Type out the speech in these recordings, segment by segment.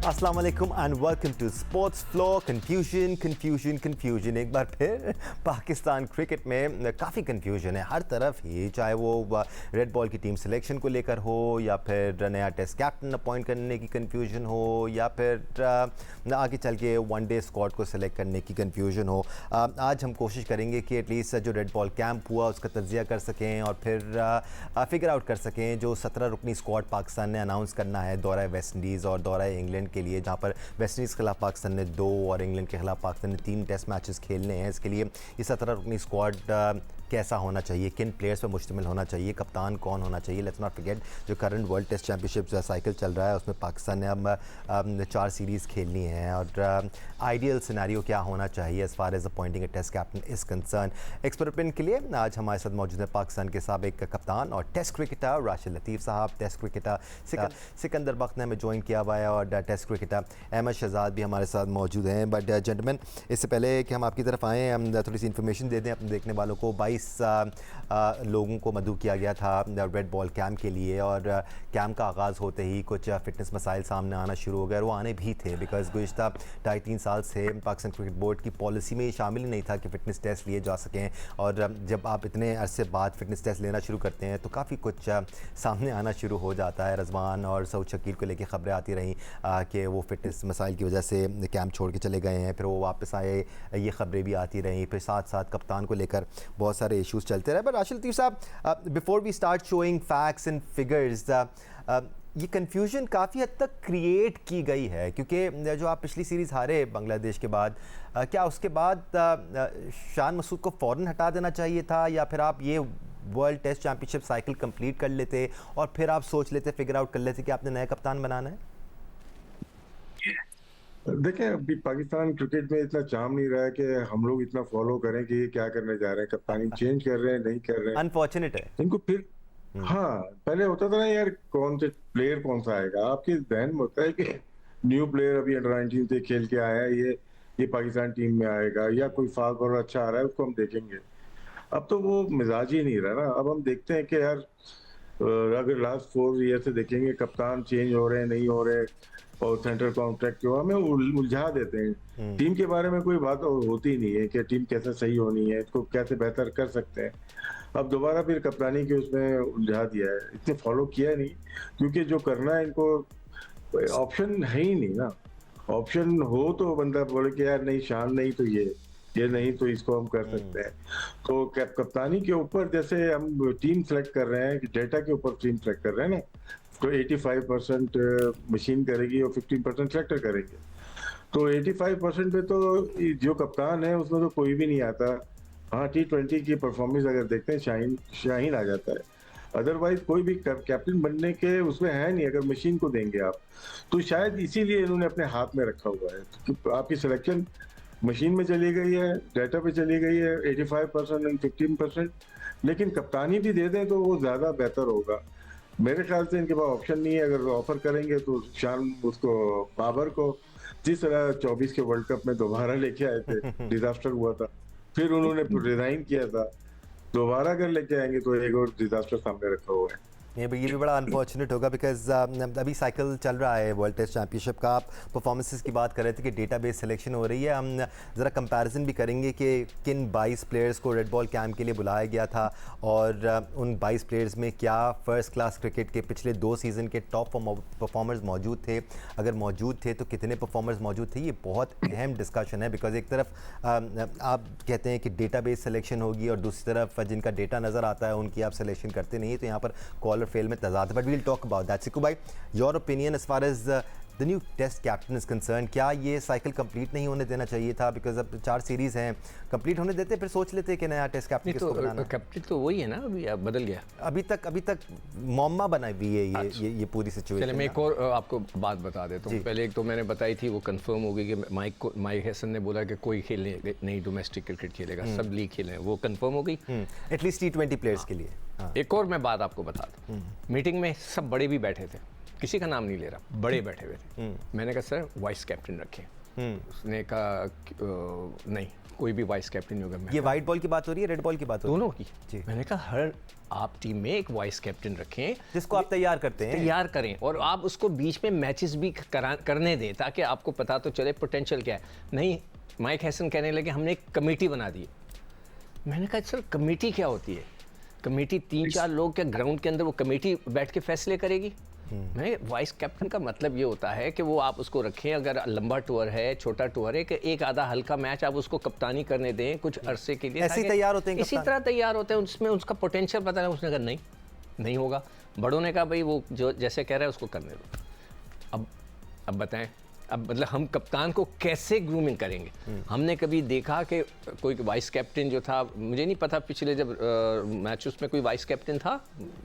अस्सलाम वालेकुम and welcome to sports flow. Confusion एक बार फिर पाकिस्तान क्रिकेट में काफ़ी कन्फ्यूजन है हर तरफ ही, चाहे वो रेड बॉल की टीम सिलेक्शन को लेकर हो या फिर नया टेस्ट कैप्टन अपॉइंट करने की कन्फ्यूजन हो या फिर आगे चल के वनडे स्क्वाड को सिलेक्ट करने की कन्फ्यूजन हो। आज हम कोशिश करेंगे कि एटलीस्ट जो रेड बॉल कैंप हुआ उसका तज्जिया कर सकें और फिर फिगर आउट कर सकें जो 17 रुकनी स्क्वाड पाकिस्तान ने अनाउंस करना है दौरा वेस्ट इंडीज़ और दौरा इंग्लैंड के लिए, जहाँ पर वेस्ट इंडीज़ के खिलाफ पाकिस्तान ने 2 और इंग्लैंड के खिलाफ पाकिस्तान ने 3 टेस्ट मैचेस खेलने हैं। इसके लिए ये 17 रुकनी स्क्वाड कैसा होना चाहिए, किन प्लेयर्स पर मुश्तमिल होना चाहिए, कप्तान कौन होना चाहिए। लेट्स नॉट फॉरगेट जो current world test championship cycle चल रहा है उसमें पाकिस्तान ने अब 4 सीरीज़ खेलनी है और आइडियल सिनेरियो क्या होना चाहिए as far as appointing a test captain is concern. Experiment के लिए आज हमारे साथ मौजूद है पाकिस्तान के साबिक कप्तान और टेस्ट क्रिकेटर राशिद लतीफ़ साहब, टेस्ट क्रिकेटर सिकंदर बख्त ने हमें ज्वाइन किया हुआ है और टेस्ट क्रिकेटर अहमद शहजाद भी हमारे साथ मौजूद हैं। बट जेंटलमैन, इससे पहले कि हम आपकी तरफ आएँ, हम थोड़ी सी इन्फॉर्मेशन दे दें अपने देखने वालों को। 22 लोगों को मदऊ किया गया था रेड बॉल कैंप के लिए और कैंप का आगाज़ होते ही कुछ फ़िटनेस मसाइल सामने आना शुरू हो गए और वो आने भी थे बिकॉज गुज़िश्ता 2.5-3 साल से पाकिस्तान क्रिकेट बोर्ड की पॉलिसी में शामिल ही नहीं था कि फ़िटनेस टेस्ट लिए जा सकें। और जब आप इतने अरसे बाद फ़िटनेस टेस्ट लेना शुरू करते हैं तो काफ़ी कुछ सामने आना शुरू हो जाता है। रज़वान और सऊद शकील को लेकर ख़बरें आती रहीं कि वो फ़िटनेस मसाइल की वजह से कैंप छोड़ के चले गए हैं, फिर वो वापस आए, ये ख़बरें भी आती रहीं। फिर साथ साथ कप्तान को लेकर बहुत सारे इशूज़ चलते रहे। बट राशिद लतीफ़ साहब, before we start showing facts and figures, ये कन्फ्यूजन काफ़ी हद तक क्रिएट की गई है क्योंकि जो आप पिछली सीरीज़ हारे बांग्लादेश के बाद, क्या उसके बाद शान मसूद को फ़ौरन हटा देना चाहिए था या फिर आप ये world test championship cycle complete कर लेते और फिर आप सोच लेते, फिगर आउट कर लेते कि आपने नया कप्तान बनाना है? देखें, अभी पाकिस्तान क्रिकेट में इतना चाम नहीं रहा है कि हम लोग इतना फॉलो करें कि ये क्या करने जा रहे हैं, कप्तानी चेंज कर रहे हैं नहीं कर रहे हैं। अनफॉर्चुनेट है। इनको फिर हाँ, पहले होता था ना यार, कौन से प्लेयर कौन सा आएगा आपके जहन में होता है कि न्यू प्लेयर अभी अंडर 19 से खेल के आया है, ये पाकिस्तान टीम में आएगा या कोई फास्ट बॉलर अच्छा आ रहा है उसको हम देखेंगे। अब तो वो मिजाज ही नहीं रहा ना। अब हम देखते हैं कि यार अगर लास्ट 4 ईयर से देखेंगे कप्तान चेंज हो रहे हैं नहीं हो रहे और सेंट्रल कॉन्ट्रैक्ट जो हमें उलझा देते हैं। टीम के बारे में कोई बात होती नहीं है कि टीम कैसे सही होनी है, इसको कैसे बेहतर कर सकते हैं। अब दोबारा फिर कप्तानी के उसमें उलझा दिया है, इतने फॉलो किया नहीं क्योंकि जो करना है इनको ऑप्शन है ही नहीं ना। ऑप्शन हो तो बंदा बोले कि यार नहीं शान नहीं तो ये नहीं तो इसको हम कर सकते हैं। तो कप्तानी के ऊपर जैसे हम टीम सेलेक्ट कर रहे हैं कि डेटा के ऊपर टीम सेलेक्ट कर रहे हैं ना, तो 85% मशीन करेगी और 15% सेलेक्टर करेंगे। तो 85% पे तो जो कप्तान है उसमें तो कोई भी नहीं आता। हाँ, T20 की परफॉर्मेंस अगर देखते हैं शाहीन आ जाता है, अदरवाइज कोई भी कैप्टन बनने के उसमें है नहीं अगर मशीन को देंगे आप। तो शायद इसीलिए इन्होंने अपने हाथ में रखा हुआ है कि आपकी सिलेक्शन मशीन में चली गई है, डाटा पे चली गई है 85% एंड 15%, लेकिन कप्तानी भी दे दें तो वो ज़्यादा बेहतर होगा। मेरे ख्याल से इनके पास ऑप्शन नहीं है। अगर ऑफर करेंगे तो शान उसको बाबर को जिस तरह 24 के वर्ल्ड कप में दोबारा लेके आए थे, डिजास्टर हुआ था, फिर उन्होंने रिजाइन किया था, दोबारा अगर लेके आएंगे तो एक और डिजास्टर सामने रखा हुआ है। ये भी बड़ा अनफॉर्चुनेट होगा बिकॉज अभी साइकिल चल रहा है वर्ल्ड टेस्ट चैम्पियनशिप का। आप परफॉर्मेंसेस की बात कर रहे थे कि डेटाबेस सिलेक्शन हो रही है, हम ज़रा कंपैरिजन भी करेंगे कि किन 22 प्लेयर्स को रेड बॉल कैंप के लिए बुलाया गया था और उन 22 प्लेयर्स में क्या फ़र्स्ट क्लास क्रिकेट के पिछले 2 सीज़न के टॉप परफॉर्मर्स मौजूद थे, अगर मौजूद थे तो कितने परफॉर्मर्स मौजूद थे। ये बहुत अहम डिस्कशन है बिकॉज एक तरफ आप कहते हैं कि डेटाबेस सिलेक्शन होगी और दूसरी तरफ जिनका डेटा नज़र आता है उनकी आप सिलेक्शन करते नहीं, तो यहाँ पर कॉलर फेल में तजाद है। But we'll talk about that. Siku भाई, your opinion as far as the new test captain is concern, क्या ये साइकिल कंप्लीट नहीं होने देना चाहिए था? बिकॉज अब 4 सीरीज़ हैं, कंप्लीट होने देते फिर सोच लेते कि नया टेस्ट कैप्टन किसको बनाना। कैप्टन तो वही है ना, अभी बदल गया। अभी तक मौमा बनाई हुई है अच्छा। ये पूरी सिचुएशन। चलिए मैं एक और आपको बात बता देता हूँ। पहले एक तो मैंने बताई थी, वो कंफर्म हो गई कि माइक हैसन ने बोला कि कोई खेलने नहीं डोमेस्टिक क्रिकेट खेलेगा, सब लीग खेलें, वो कंफर्म हो गई एटलीस्ट T20 प्लेयर्स के लिए। एक और मैं बात आपको बता दूँ, मीटिंग में सब बड़े भी बैठे थे, किसी का नाम नहीं ले रहा, बड़े बैठे हुए थे। मैंने कहा सर वाइस कैप्टन रखें, उसने कहा नहीं, कोई भी वाइस कैप्टन नहीं होगा। ये वाइट बॉल की बात हो रही है, रेड बॉल की बात हो रही है? दोनों की। मैंने कहा हर आप टीम में एक वाइस कैप्टन रखें जिसको आप तैयार करते हैं, तैयार करें, और आप उसको बीच में मैचेस भी करने दें ताकि आपको पता तो चले पोटेंशियल क्या है। नहीं, माइक हैसन कहने लगे हमने एक कमेटी बना दी। मैंने कहा सर कमेटी क्या होती है? कमेटी 3-4 लोग क्या ग्राउंड के अंदर वो कमेटी बैठ के फैसले करेगी? मैं वाइस कैप्टन का मतलब ये होता है कि वो आप उसको रखें, अगर लंबा टूर है, छोटा टूर है, कि एक आधा हल्का मैच आप उसको कप्तानी करने दें कुछ अरसे के लिए, ऐसे ही तैयार होते हैं इसी तरह तैयार होते हैं, उसमें उसका पोटेंशियल पता है। उसने कहा नहीं होगा। बड़ों ने कहा भाई वो जो जैसे कह रहा है उसको करने दो। अब बताएं, अब मतलब हम कप्तान को कैसे ग्रूमिंग करेंगे? हमने कभी देखा कि कोई वाइस कैप्टन जो था, मुझे नहीं पता पिछले जब मैचेस में कोई वाइस कैप्टन था,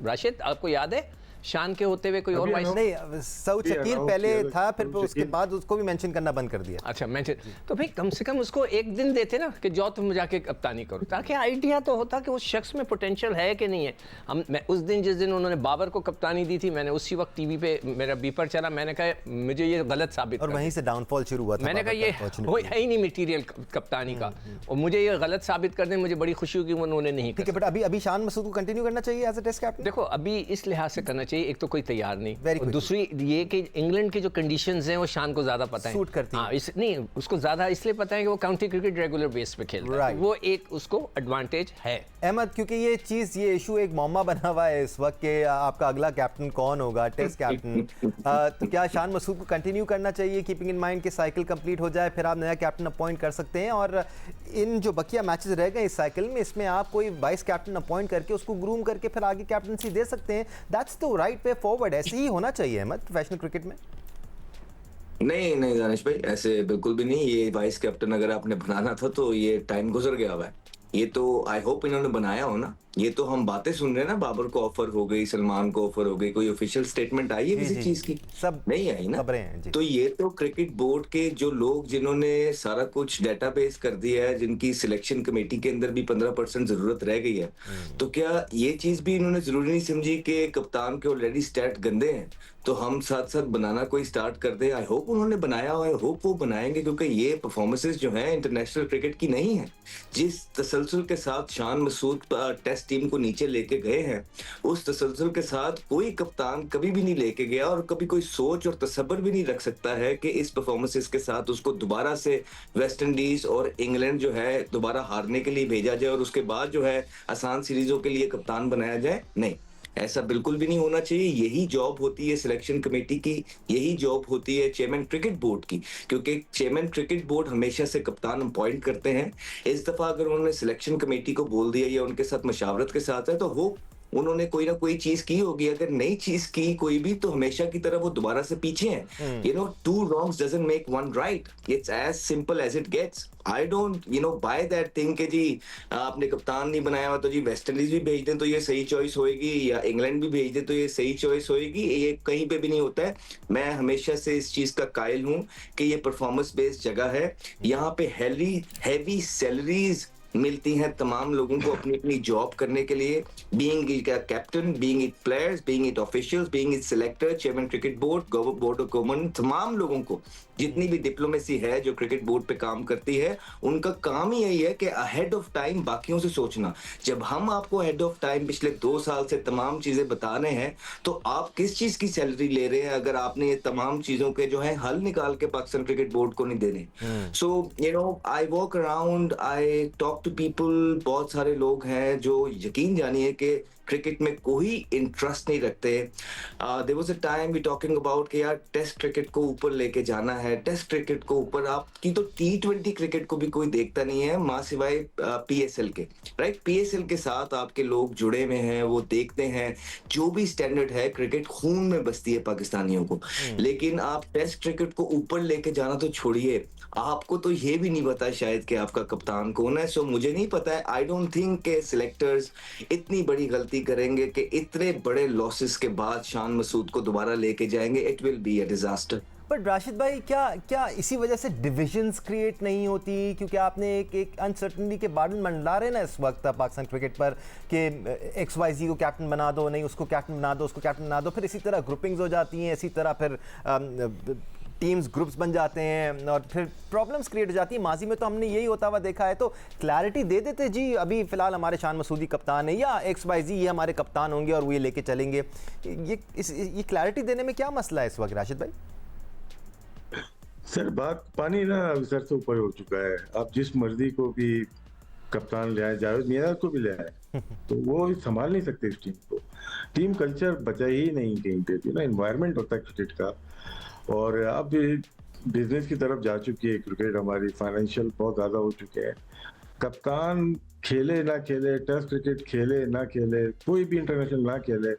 राशिद आपको याद है? शान के होते हुए कोई और वाइस नहीं, सऊद शकील पहले था, फिर उसके बाद उसको भी मेंशन करना बंद कर दिया। अच्छा, मेंशन तो भाई कम से कम उसको एक दिन देते ना कि जाओ तुम जाके कप्तानी करो, ताकि आइडिया तो होता कि उस शख्स में पोटेंशियल है कि नहीं है। मैं उस दिन जिस दिन उन्होंने बाबर को कप्तानी दी थी, मैंने उसी वक्त टीवी पे मेरा बीपर चला, मैंने कहा मुझे ये गलत साबित, और वहीं से डाउनफॉल शुरू हुआ था। मैंने कहा ये है ही नहीं मटीरियल कप्तानी का, और मुझे ये गलत साबित कर दें, मुझे बड़ी खुशी हुई कि उन्होंने नहीं। ठीक है, बट अभी शान मसूद को कंटिन्यू करना चाहिए एज अ टेस्ट कैप्टन। देखो अभी इस लिहाज से करना चाहिए, एक तो कोई तैयार नहीं, और दूसरी ये कि इंग्लैंड की जो कंडीशंस हैं वो शान को ज्यादा पता है, सूट करती हैं। हाँ, नहीं उसको ज्यादा इसलिए पता है कि वो काउंटी क्रिकेट रेगुलर बेस पे खेलता है, तो वो एक उसको एडवांटेज है। अहमद, क्योंकि ये इशू एक मौमा बना हुआ है इस वक्त कि आपका अगला कैप्टन कौन होगा, टेस्ट कैप्टन, तो क्या शान मसूद को कंटिन्यू करना चाहिए, कीपिंग इन माइंड कि साइकिल कंप्लीट हो जाए फिर आप नया कैप्टन अपॉइंट कर सकते हैं, और इन जो बकिया मैचेस रह गए इस साइकिल में, इसमें आप कोई वाइस कैप्टन अपॉइंट करके उसको ग्रूम करके फिर आगे कैप्टनसी दे सकते हैं? That's the right way forward. ऐसे ही होना चाहिए अहमद प्रोफेशनल क्रिकेट में। नहीं दानिश भाई, ऐसे बिल्कुल भी नहीं। ये वाइस कैप्टन अगर आपने बनाना था तो ये टाइम गुजर गया हुआ है। ये तो आई होप इन्होंने बनाया हो ना। ये तो हम बातें सुन रहे हैं ना, बाबर को ऑफर हो गई, सलमान को ऑफर हो गई, कोई ऑफिशियल स्टेटमेंट आई है किसी चीज की? सब नहीं आई ना। तो ये तो क्रिकेट बोर्ड के जो लोग जिन्होंने सारा कुछ डेटाबेस कर दिया है, जिनकी सिलेक्शन कमेटी के अंदर भी 15% जरूरत रह गई है, तो क्या ये चीज भी इन्होंने जरूरी नहीं समझी कि कप्तान के ऑलरेडी स्टैट गंदे हैं तो हम साथ साथ बनाना कोई स्टार्ट कर दे? आई होप उन्होंने बनाया हो, आई होप वो बनाएंगे, क्योंकि ये परफॉर्मेंसेस जो हैं इंटरनेशनल क्रिकेट की नहीं है। जिस तसलसल के साथ शान मसूद टेस्ट टीम को नीचे लेके गए हैं, उस तसलसल के साथ कोई कप्तान कभी भी नहीं लेके गया, और कभी कोई सोच और तसव्वुर भी नहीं रख सकता है कि इस परफॉर्मेंसेस के साथ उसको दोबारा से वेस्ट इंडीज और इंग्लैंड जो है दोबारा हारने के लिए भेजा जाए और उसके बाद जो है आसान सीरीजों के लिए कप्तान बनाया जाए। नहीं, ऐसा बिल्कुल भी नहीं होना चाहिए। यही जॉब होती है सिलेक्शन कमेटी की, यही जॉब होती है चेयरमैन क्रिकेट बोर्ड की, क्योंकि चेयरमैन क्रिकेट बोर्ड हमेशा से कप्तान अपॉइंट करते हैं। इस दफा अगर उन्होंने सिलेक्शन कमेटी को बोल दिया या उनके साथ मशावरत के साथ है, तो वो उन्होंने कोई ना कोई चीज की होगी। अगर नई चीज की कोई भी, तो हमेशा की तरह वो दोबारा से पीछे हैं। You know, 2 wrongs doesn't make 1 right. It's as simple as it gets. I don't buy that thing कि जी आपने कप्तान नहीं बनाया हुआ तो जी वेस्ट इंडीज भी भेज दें तो ये सही चॉइस होएगी, या इंग्लैंड भी भेज दें तो ये सही चॉइस होएगी। ये कहीं पे भी नहीं होता है। मैं हमेशा से इस चीज का कायल हूं कि ये परफॉर्मेंस बेस्ड जगह है। यहाँ पे हैवी सैलरीज मिलती हैं तमाम लोगों को अपनी अपनी जॉब करने के लिए, being it captain, being it players, being it officials, being it selector, chairman cricket board, board of government, तमाम लोगों को जितनी भी डिप्लोमेसी है जो क्रिकेट बोर्ड पे काम करती है, उनका काम ही यही है कि अहेड ऑफ टाइम बाकियों से सोचना। जब हम आपको अहेड ऑफ टाइम पिछले 2 साल से तमाम चीजें बता रहे हैं, तो आप किस चीज की सैलरी ले रहे हैं अगर आपने ये तमाम चीजों के जो है हल निकाल के पाकिस्तान क्रिकेट बोर्ड को नहीं देने? So I walk around, I talk to people, बहुत सारे लोग हैं जो यकीन जानिए कि क्रिकेट में कोई इंटरेस्ट नहीं रखते। There was a time we talking about कि यार टेस्ट क्रिकेट को ऊपर लेके जाना है, टेस्ट क्रिकेट को ऊपर। आपकी तो T20 क्रिकेट को भी कोई देखता नहीं है मां सिवाय PSL के, राइट? PSL के साथ आपके लोग जुड़े हुए हैं, वो देखते हैं जो भी स्टैंडर्ड है, क्रिकेट खून में बसती है पाकिस्तानियों को। लेकिन आप टेस्ट क्रिकेट को ऊपर लेके जाना तो छोड़िए, आपको तो ये भी नहीं पता शायद कि आपका कप्तान कौन है। सो मुझे नहीं पता है, आई डोंट थिंक के सिलेक्टर्स इतनी बड़ी गलती करेंगे कि इतने बड़े लॉसेस के बाद शान मसूद को दोबारा लेके जाएंगे। It will be a disaster. But Rashid भाई, क्या इसी वजह से डिविजन्स क्रिएट नहीं होती? क्योंकि आपने एक अनसर्टनिटी के बादल मंडला रहे ना इस वक्त पाकिस्तान क्रिकेट पर कि XYZ को कैप्टन बना दो, नहीं उसको कैप्टन बना दो, उसको कैप्टन बना दो, फिर इसी तरह ग्रुपिंग्स हो जाती हैं, इसी तरह फिर टीम्स ग्रुप्स बन जाते हैं और फिर प्रॉब्लम्स क्रिएट हो जाती है। माजी में तो हमने यही होता हुआ देखा है। तो क्लैरिटी दे देते जी, अभी फिलहाल हमारे शान मसूदी कप्तान है या XYZ ये हमारे कप्तान होंगे और वो ये लेके चलेंगे। ये क्लैरिटी देने में क्या मसला है इस वक्त राशिद भाई? सर बात पानी ना सर से ऊपर हो चुका है। आप जिस मर्जी को भी कप्तान ले आए, जावेद मियां को भी ले आए, तो वो संभाल नहीं सकते इस टीम को। टीम कल्चर बचा ही नहीं कहीं पे भी ना, एनवायरनमेंट होता है क्रिकेट का। और अब बिजनेस की तरफ जा चुकी है क्रिकेट हमारी, फाइनेंशियल बहुत ज्यादा हो चुके हैं। कप्तान खेले ना खेले, टेस्ट क्रिकेट खेले ना खेले, कोई भी इंटरनेशनल ना खेले,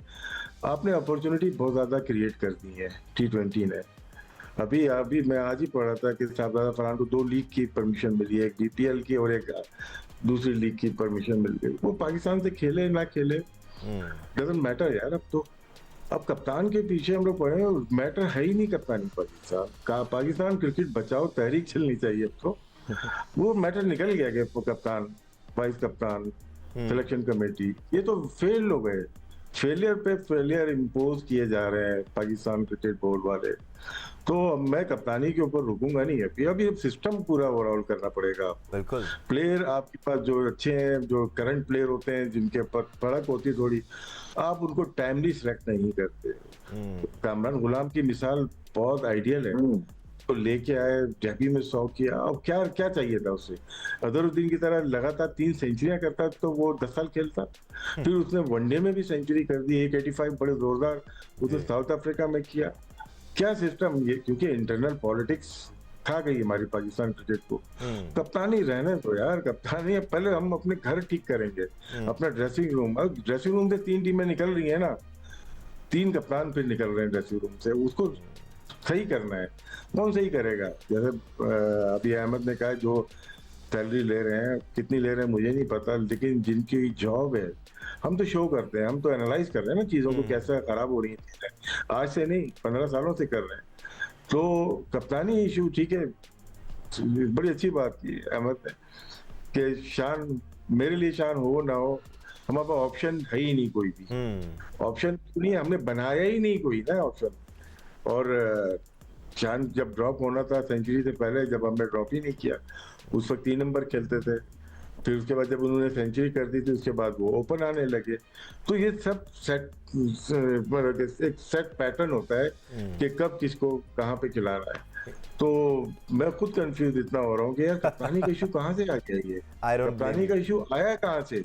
आपने अपॉर्चुनिटी बहुत ज्यादा क्रिएट कर दी है T20 ने। अभी मैं आज ही पढ़ रहा था कि साहबजादा फरहान को 2 लीग की परमिशन मिली है, एक BPL की और एक दूसरी लीग की परमिशन मिल गई। वो पाकिस्तान से खेले ना खेले डजंट मैटर यार। अब कप्तान के पीछे हम लोग पड़े, मैटर है ही नहीं कप्तानी पाकिस्तान। पाकिस्तान क्रिकेट बचाओ तहरीक चलनी चाहिए अब तो। वो मैटर निकल गया कि कप्तान, वाइस कप्तान, सिलेक्शन कमेटी, ये तो फेल हो गए। फेलियर पे फेलियर इम्पोज किए जा रहे हैं पाकिस्तान क्रिकेट बोर्ड वाले। तो मैं कप्तानी के ऊपर रुकूंगा नहीं। अभी सिस्टम पूरा ओवरऑल करना पड़ेगा। बिल्कुल। प्लेयर आपके पास जो अच्छे हैं, जो करंट प्लेयर होते हैं, जिनके पर फर्क होती है थोड़ी, आप उनको टाइमली सिलेक्ट नहीं करते। कामरान गुलाम की मिसाल बहुत आइडियल है। तो लेके आए, डेब्यू में 100 किया, अब क्या चाहिए था उससे? अजहरुद्दीन की तरह लगातार 3 सेंचुरियां करता तो वो 10 साल खेलता। फिर उसने वनडे में भी सेंचुरी कर दी, 185 बड़े जोरदार उसने साउथ अफ्रीका में किया। क्या सिस्टम ये, क्योंकि इंटरनल पॉलिटिक्स खा गई हमारी पाकिस्तान क्रिकेट को। कप्तानी रहने तो यार, कप्तानी पहले हम अपने घर ठीक करेंगे, अपना ड्रेसिंग रूम। अब ड्रेसिंग रूम से 3 टीमें निकल रही है ना, 3 कप्तान फिर निकल रहे हैं ड्रेसिंग रूम से, उसको सही करना है। कौन सही करेगा? जैसे अभी अहमद ने कहा, जो सैलरी ले रहे हैं, कितनी ले रहे हैं मुझे नहीं पता, लेकिन जिनकी जॉब है, हम तो शो करते हैं, हम तो एनालाइज कर रहे हैं ना चीजों को, कैसे खराब हो रही है। आज से नहीं, 15 सालों से कर रहे हैं। तो कप्तानी इशू ठीक है, बड़ी अच्छी बात की अहमद ने कि शान, मेरे लिए शान हो ना हो, हमारे पास ऑप्शन है ही नहीं कोई भी। ऑप्शन नहीं, हमने बनाया ही नहीं कोई ना ऑप्शन। और शान जब ड्रॉप होना था सेंचुरी से पहले, जब हमने ड्रॉप ही नहीं किया, उस वक्त 3 नंबर खेलते थे। फिर उसके बाद जब उन्होंने सेंचुरी कर दी थी, उसके बाद वो ओपन आने लगे। तो ये सब एक सेट पैटर्न होता है कि कब किसको कहाँ पे खिलाना है। तो मैं खुद कंफ्यूज इतना हो रहा हूँ कि यार कप्तानी का इशू कहाँ से आ गया? ये कप्तानी का इशू आया कहाँ से?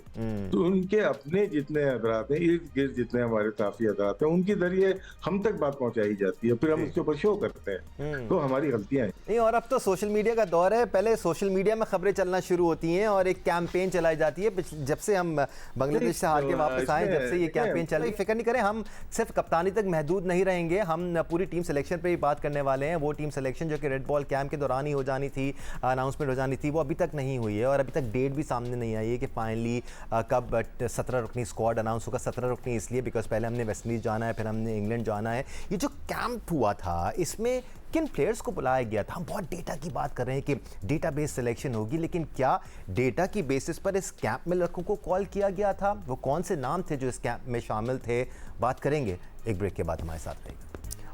तो उनके अपने जितने हजरात हैं, इर्द गिर्द जितने हमारे साफी हजरात हैं, उनके जरिए हम तक बात पहुंचाई जाती है, फिर हम उसके ऊपर शो करते हैं। तो हमारी गलतियां हैं नहीं। और अब तो सोशल मीडिया का दौर है। पहले सोशल मीडिया में खबरें चलना शुरू होती हैं और एक कैंपेन चलाई जाती है। जब से हम बांग्लादेश से हार के वापस आए, जब से ये कैंपेन चल रही, फिक्र नहीं करें, हम सिर्फ कप्तानी तक महदूद नहीं रहेंगे। हम पूरी टीम सिलेक्शन पर भी बात करने वाले हैं। वो टीम सिलेक्शन जो कि रेड बॉल कैंप के दौरान ही हो जानी थी, अनाउंसमेंट हो जानी थी, वो अभी तक नहीं हुई है। और अभी तक डेट भी सामने नहीं आई है कि फाइनली कब 17 रुकनी स्क्वाड अनाउंस होगा। 17 रुकनी इसलिए बिकॉज पहले हमने वेस्ट इंडीज जाना है, फिर हमने इंग्लैंड जाना है। ये जो कैंप हुआ था, इसमें किन प्लेयर्स को बुलाया गया था? हम बहुत डेटा की बात कर रहे हैं कि डेटाबेस सिलेक्शन होगी, लेकिन क्या डेटा की बेसिस पर इस कैंप में लड़कों को कॉल किया गया था? वो कौन से नाम थे जो इस कैंप में शामिल थे? बात करेंगे एक ब्रेक के बाद। हमारे साथ रहेगा।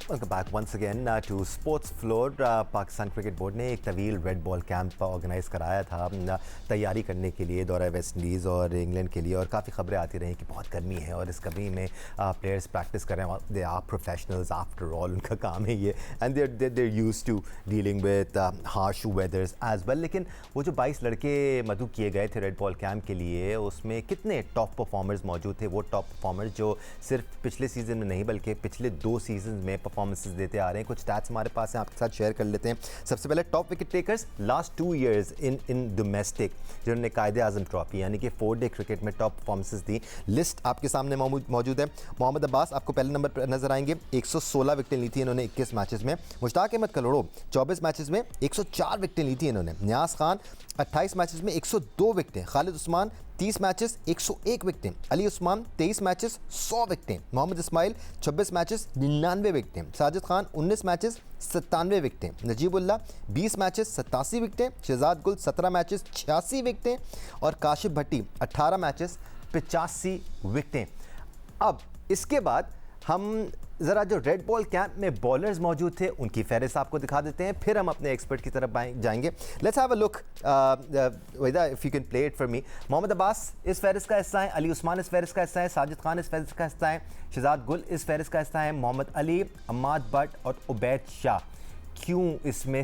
Welcome back once again to sports floor. Pakistan cricket board ने एक तवील रेड बॉल कैंप ऑर्गेनाइज कराया था तैयारी करने के लिए दौरा वेस्ट इंडीज़ और इंग्लैंड के लिए। और काफ़ी खबरें आती रही कि बहुत गर्मी है और इस गर्मी में प्लेयर्स प्रैक्टिस कर रहे हैं। They are professionals after all, उनका काम है ये, and they're used to dealing with harsh weathers as well. लेकिन वो जो 22 लड़के मदऊ किए गए थे रेड बॉल कैंप के लिए, उसमें कितने टॉप परफॉर्मर्स मौजूद थे? वो टॉप परफॉर्मर्स जो सिर्फ पिछले सीज़न में नहीं बल्कि पिछले 2 सीजन में परफॉर्मेंसेस देते आ रहे हैं। कुछ स्टैट्स हमारे पास हैं, आपके साथ शेयर कर लेते हैं। सबसे पहले top wicket takers last 2 years in domestic, जिन्होंने कायदे आजम ट्रॉफी यानी कि 4 डे क्रिकेट में टॉप परफॉर्मेंसेस दी। लिस्ट आपके सामने मौजूद है। मोहम्मद अब्बास आपको पहले नंबर पर नजर आएंगे, 116 विकेटें ली थी इन्होंने 21 मैचेस में। मुश्ताक अहमद कलोड़ो 24 मैचेस में 104 विकेटें ली थी इन्होंने। नियाज खान 28 मैचेस में 102 विकेटें। खालिद उस्मान 30 मैचेस 101 विकेटें। अली उस्मान 23 मैचेस 100 विकेटें। मोहम्मद इस्माइल 26 मैचेस 99 विकेटें। साजिद खान 19 मैचेस 97 विकेटें। नजीबुल्लाह 20 मैचेस 87 विकेटें। शहजाद गुल 17 मैचेस 86 विकेटें और काशिफ भट्टी 18 मैचेस 85 विकेटें। अब इसके बाद हम ज़रा जो रेड बॉल कैंप में बॉलर्स मौजूद थे उनकी फहरिस्त आपको दिखा देते हैं, फिर हम अपने एक्सपर्ट की तरफ जाएंगे। Let's have a look, whether if you can play it for me. Mohammad Abbas इस फहरिस्त का हिस्सा है, अली उस्मान इस फहरिस्त का हिस्सा है, साजिद खान इस फहरिस्त का हिस्सा है, शहजाद गुल इस फहरिस्त का हिस्सा है, मोहम्मद अली, अम्माद भट्ट और उबैद शाह। क्यों इसमें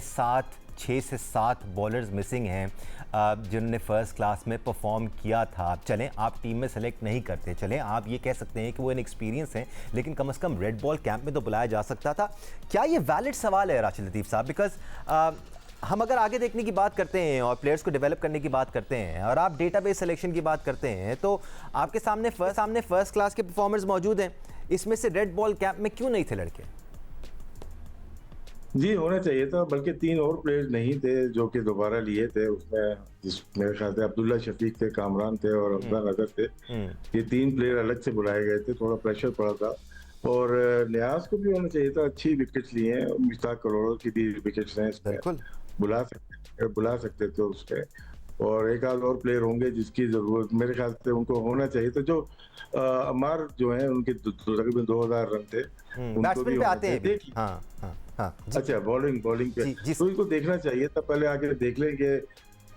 6 से 7 बॉलर्स मिसिंग हैं जिन्होंने फर्स्ट क्लास में परफॉर्म किया था? चलें आप टीम में सेलेक्ट नहीं करते, चलें आप ये कह सकते हैं कि वो इनएक्सपीरियंस हैं, लेकिन कम से कम रेड बॉल कैंप में तो बुलाया जा सकता था। क्या ये वैलिड सवाल है राशिद लतीफ़ साहब? बिकॉज हम अगर आगे देखने की बात करते हैं और प्लेयर्स को डेवलप करने की बात करते हैं और आप डेटाबेस सिलेक्शन की बात करते हैं, तो आपके सामने फर्स्ट क्लास के परफॉर्मर्स मौजूद हैं, इसमें से रेड बॉल कैंप में क्यों नहीं थे लड़के? जी होना चाहिए था, बल्कि 3 और प्लेयर्स नहीं थे जो कि दोबारा लिए थे उसमें। मेरे ख्याल से अब्दुल्ला शफीक थे, कामरान थे और अफजाल अजहर थे। ये 3 प्लेयर अलग से बुलाए गए थे, थोड़ा प्रेशर पड़ा था। और न्याज को भी होना चाहिए था, अच्छी विकेट्स लिए हैं, मुश्ताक करोड़ों की भी विकेट्स हैं इसमें, बुला सकते थे उसके। और एक आध और प्लेयर होंगे जिसकी जरूरत मेरे ख्याल से उनको होना चाहिए था। जो अमार जो है उनके तकरीबन 2000 रन थे, उनको भी आते हैं। देखिए हाँ, अच्छा बॉलिंग पे तो इनको देखना चाहिए था, पहले आके देख लेंगे।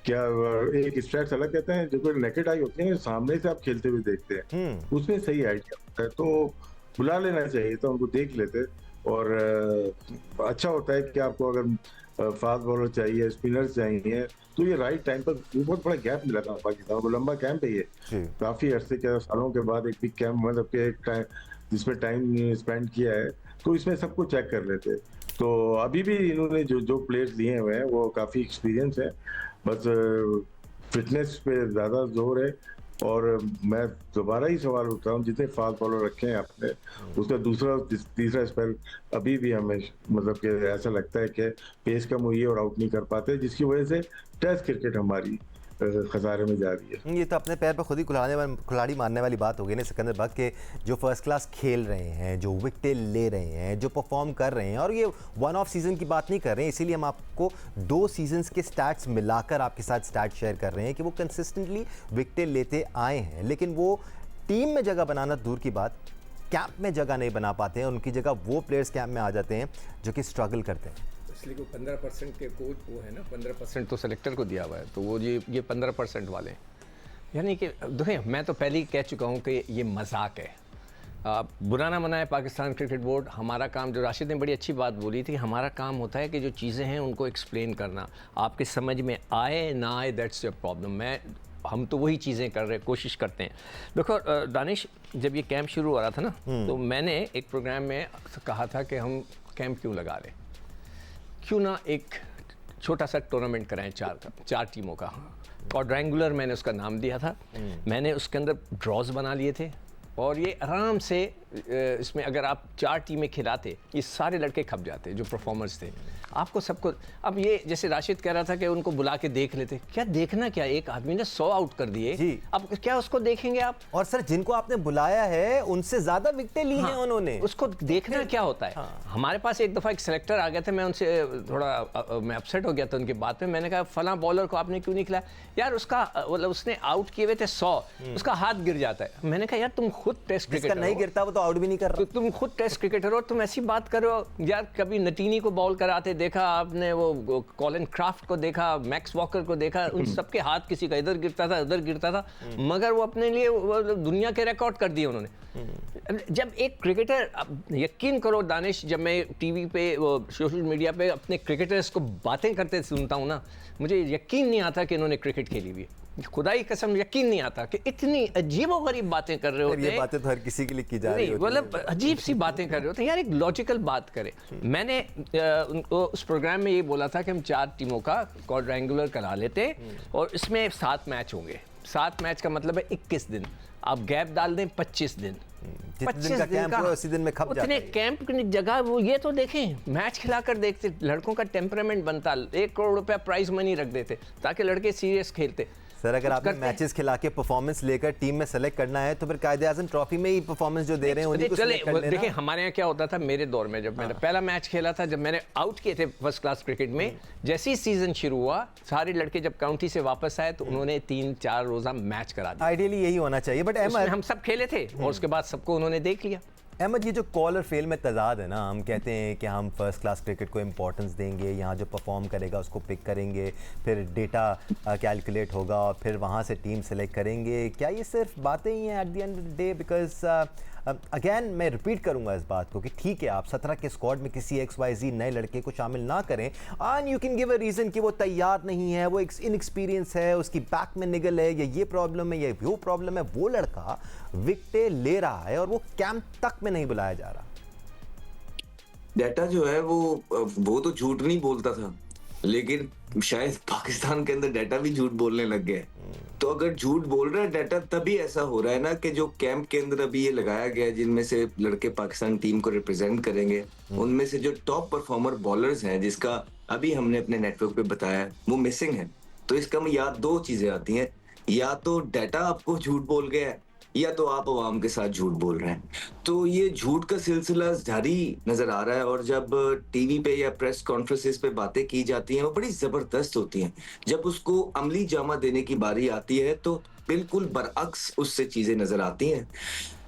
क्या एक स्ट्राइक्स अलग कहते हैं, जो कोई नेकेड आई होती है, सामने से आप खेलते हुए देखते हैं, उसमें सही आइडिया होता है, तो बुला लेना चाहिए था, उनको देख लेते। और अच्छा होता है कि आपको अगर फास्ट बॉलर चाहिए, स्पिनर चाहिए, तो ये राइट टाइम पर। बहुत बड़ा गैप मिला था पाकिस्तान को, लंबा कैंप है ये, काफी अरसे के सालों के बाद एक बिग कैंप, मतलब के एक टाइम जिसमें टाइम स्पेंड किया है, तो इसमें सबको चेक कर लेते। तो अभी भी इन्होंने जो प्लेयर्स लिए हुए हैं वो काफी एक्सपीरियंस है, बस फिटनेस पे ज्यादा जोर है। और मैं दोबारा ही सवाल उठता हूँ, जितने फास्ट बॉलर रखे हैं आपने, उसका दूसरा तीसरा स्पेल अभी भी हमें मतलब कि ऐसा लगता है कि पेस कम हुई है और आउट नहीं कर पाते, जिसकी वजह से टेस्ट क्रिकेट हमारी खसारे में जा रही है। ये तो अपने पैर पर खुद ही कुल्हाड़ी मारने वाली बात हो गई ना सिकंदर भक्त के, जो फर्स्ट क्लास खेल रहे हैं, जो विकेटें ले रहे हैं, जो परफॉर्म कर रहे हैं, और ये वन ऑफ सीज़न की बात नहीं कर रहे हैं, इसीलिए हम आपको 2 सीजन्स के स्टैट्स मिलाकर आपके साथ स्टैट शेयर कर रहे हैं कि वो कंसिस्टेंटली विकेटें लेते आए हैं, लेकिन वो टीम में जगह बनाना दूर की बात, कैंप में जगह नहीं बना पाते हैं। उनकी जगह वो प्लेयर्स कैंप में आ जाते हैं जो कि स्ट्रगल करते हैं। इसलिए को 15% के कोच वो है ना, 15% तो सेलेक्टर को दिया हुआ है, तो वो ये 15% वाले, यानी कि देखें, मैं तो पहले ही कह चुका हूँ कि ये मजाक है। बुरा ना मनाए पाकिस्तान क्रिकेट बोर्ड, हमारा काम, जो राशिद ने बड़ी अच्छी बात बोली थी, हमारा काम होता है कि जो चीज़ें हैं उनको एक्सप्लेन करना, आपके समझ में आए ना आए, दैट्स योर प्रॉब्लम। हम तो वही चीज़ें कर रहे, कोशिश करते हैं। देखो दानिश, जब ये कैंप शुरू हो रहा था ना, तो मैंने एक प्रोग्राम में कहा था कि हम कैंप क्यों लगा रहे, क्यों ना एक छोटा सा टूर्नामेंट कराएं 4 टीमों का। क्वाड्रेंगुलर मैंने उसका नाम दिया था। मैंने उसके अंदर ड्रॉज बना लिए थे और ये आराम से इसमें अगर आप 4 टीमें खिलाते, ये सारे लड़के खप जाते जो परफॉर्मर्स थे। आपको सबको, अब ये जैसे राशिद कह रहा था कि उनको बुला के देख लेते, क्या देखना, क्या एक आदमी ने 100 आउट कर दिए, अब क्या उसको देखेंगे आप? और सर जिनको आपने बुलाया है उनसे ज्यादा विकेटें ली हैं उन्होंने, उसको देखना क्या होता है। हमारे पास एक दफ़ा एक सेलेक्टर आ गया था, मैं उनसे थोड़ा मैं अपसेट हो गया था उनकी बात में। मैंने कहा फला बॉलर को आपने क्यों नहीं खिलाया? यार उसका मतलब उसने आउट किए हुए थे 100, उसका हाथ गिर जाता है। मैंने कहा यार तुम खुद टेस्ट क्रिकेटर नहीं गिरता वो तो आउट भी नहीं कर रहा, तुम खुद टेस्ट क्रिकेटर हो, तुम ऐसी बात करो यार। कभी नटीनी को बॉल कराते देखा आपने, वो कॉलिन क्राफ्ट को देखा, मैक्स वॉकर को देखा, उन सबके हाथ किसी का इधर गिरता था उधर गिरता था, मगर वो अपने लिए दुनिया के रिकॉर्ड कर दिए उन्होंने। जब एक क्रिकेटर, यकीन करो दानिश, जब मैं टीवी पे सोशल मीडिया पे अपने क्रिकेटर्स को बातें करते सुनता हूँ ना, मुझे यकीन नहीं आता कि इन्होंने क्रिकेट खेली हुई है। खुदाई कसम यकीन नहीं आता कि इतनी अजीब और गरीब बातें कर रहे होते हैं। ये बातें तो हर किसी के लिए की जा रही है, मतलब अजीब सी बातें कर रहे होते हैं यार, एक लॉजिकल बात करें। मैंने उनको उस प्रोग्राम में ये बोला था कि हम 4 टीमों का क्वाड्रेंगुलर करा लेते और इसमें 7 मैच होंगे। 7 मैच का मतलब है 21 दिन, आप गैप डाल दें 25 दिन। 25 दिन का कैंप हो, उसी दिन में खप जाता है। उतने कैंप की जगह वो ये तो देखें, मैच खिलाकर देखते, लड़कों का टेम्परामेंट बनता, 1 करोड़ रुपया प्राइज मनी रख देते ताकि लड़के सीरियस खेलते। सर अगर आपने मैचेस खिला के परफॉर्मेंस लेकर टीम में सेलेक्ट करना है तो फिर कायदे आज़म ट्रॉफी में ही परफॉर्मेंस जो दे रहे हैं उन्हीं को सेलेक्ट कर लेना। देखिए हमारे यहाँ क्या होता था, मेरे दौर में जब मैंने पहला मैच खेला था, जब मैंने आउट किए थे फर्स्ट क्लास क्रिकेट में, जैसे ही सीजन शुरू हुआ, सारे लड़के जब काउंटी से वापस आए तो उन्होंने 3-4 रोजा मैच करा दिया। आइडियली यही होना चाहिए, बट हम सब खेले थे और उसके बाद सबको उन्होंने देख लिया। अहमद, ये जो कॉल और फेल में तजाद है ना, हम कहते हैं कि हम फर्स्ट क्लास क्रिकेट को इम्पोर्टेंस देंगे, यहाँ जो परफॉर्म करेगा उसको पिक करेंगे, फिर डेटा कैलकुलेट होगा और फिर वहाँ से टीम सेलेक्ट करेंगे। क्या ये सिर्फ बातें ही हैं at the end of the day? Because again मैं रिपीट करूंगा इस बात को कि ठीक है, आप 17 के स्क्वाड में किसी XYZ नए लड़के को शामिल ना करें and you can give a reason कि वो तैयार नहीं है, वो इनएक्सपीरियंस है, उसकी बैक में निगल है, या ये प्रॉब्लम है, या वो प्रॉब्लम है। वो लड़का विकेटें ले रहा है और वो कैंप तक में नहीं बुलाया जा रहा। डाटा जो है वो तो झूठ नहीं बोलता था, लेकिन शायद पाकिस्तान के अंदर डाटा भी झूठ बोलने लग गया। तो अगर झूठ बोल रहा है डाटा, तभी ऐसा हो रहा है ना कि जो कैंप के अंदर अभी ये लगाया गया है, जिनमें से लड़के पाकिस्तान टीम को रिप्रेजेंट करेंगे, उनमें से जो टॉप परफॉर्मर बॉलर्स हैं, जिसका अभी हमने अपने नेटवर्क पे बताया, वो मिसिंग है। तो इसका में या दो चीजें आती हैं, या तो डाटा आपको झूठ बोल गया है, या तो आप अवाम के साथ झूठ बोल रहे हैं। तो ये झूठ का सिलसिला जारी नजर आ रहा है। और जब टीवी पे या प्रेस कॉन्फ्रेंसेस पे बातें की जाती हैं, वो बड़ी जबरदस्त होती हैं। जब उसको अमली जामा देने की बारी आती है तो बिल्कुल बरअक्स उससे चीजें नजर आती हैं।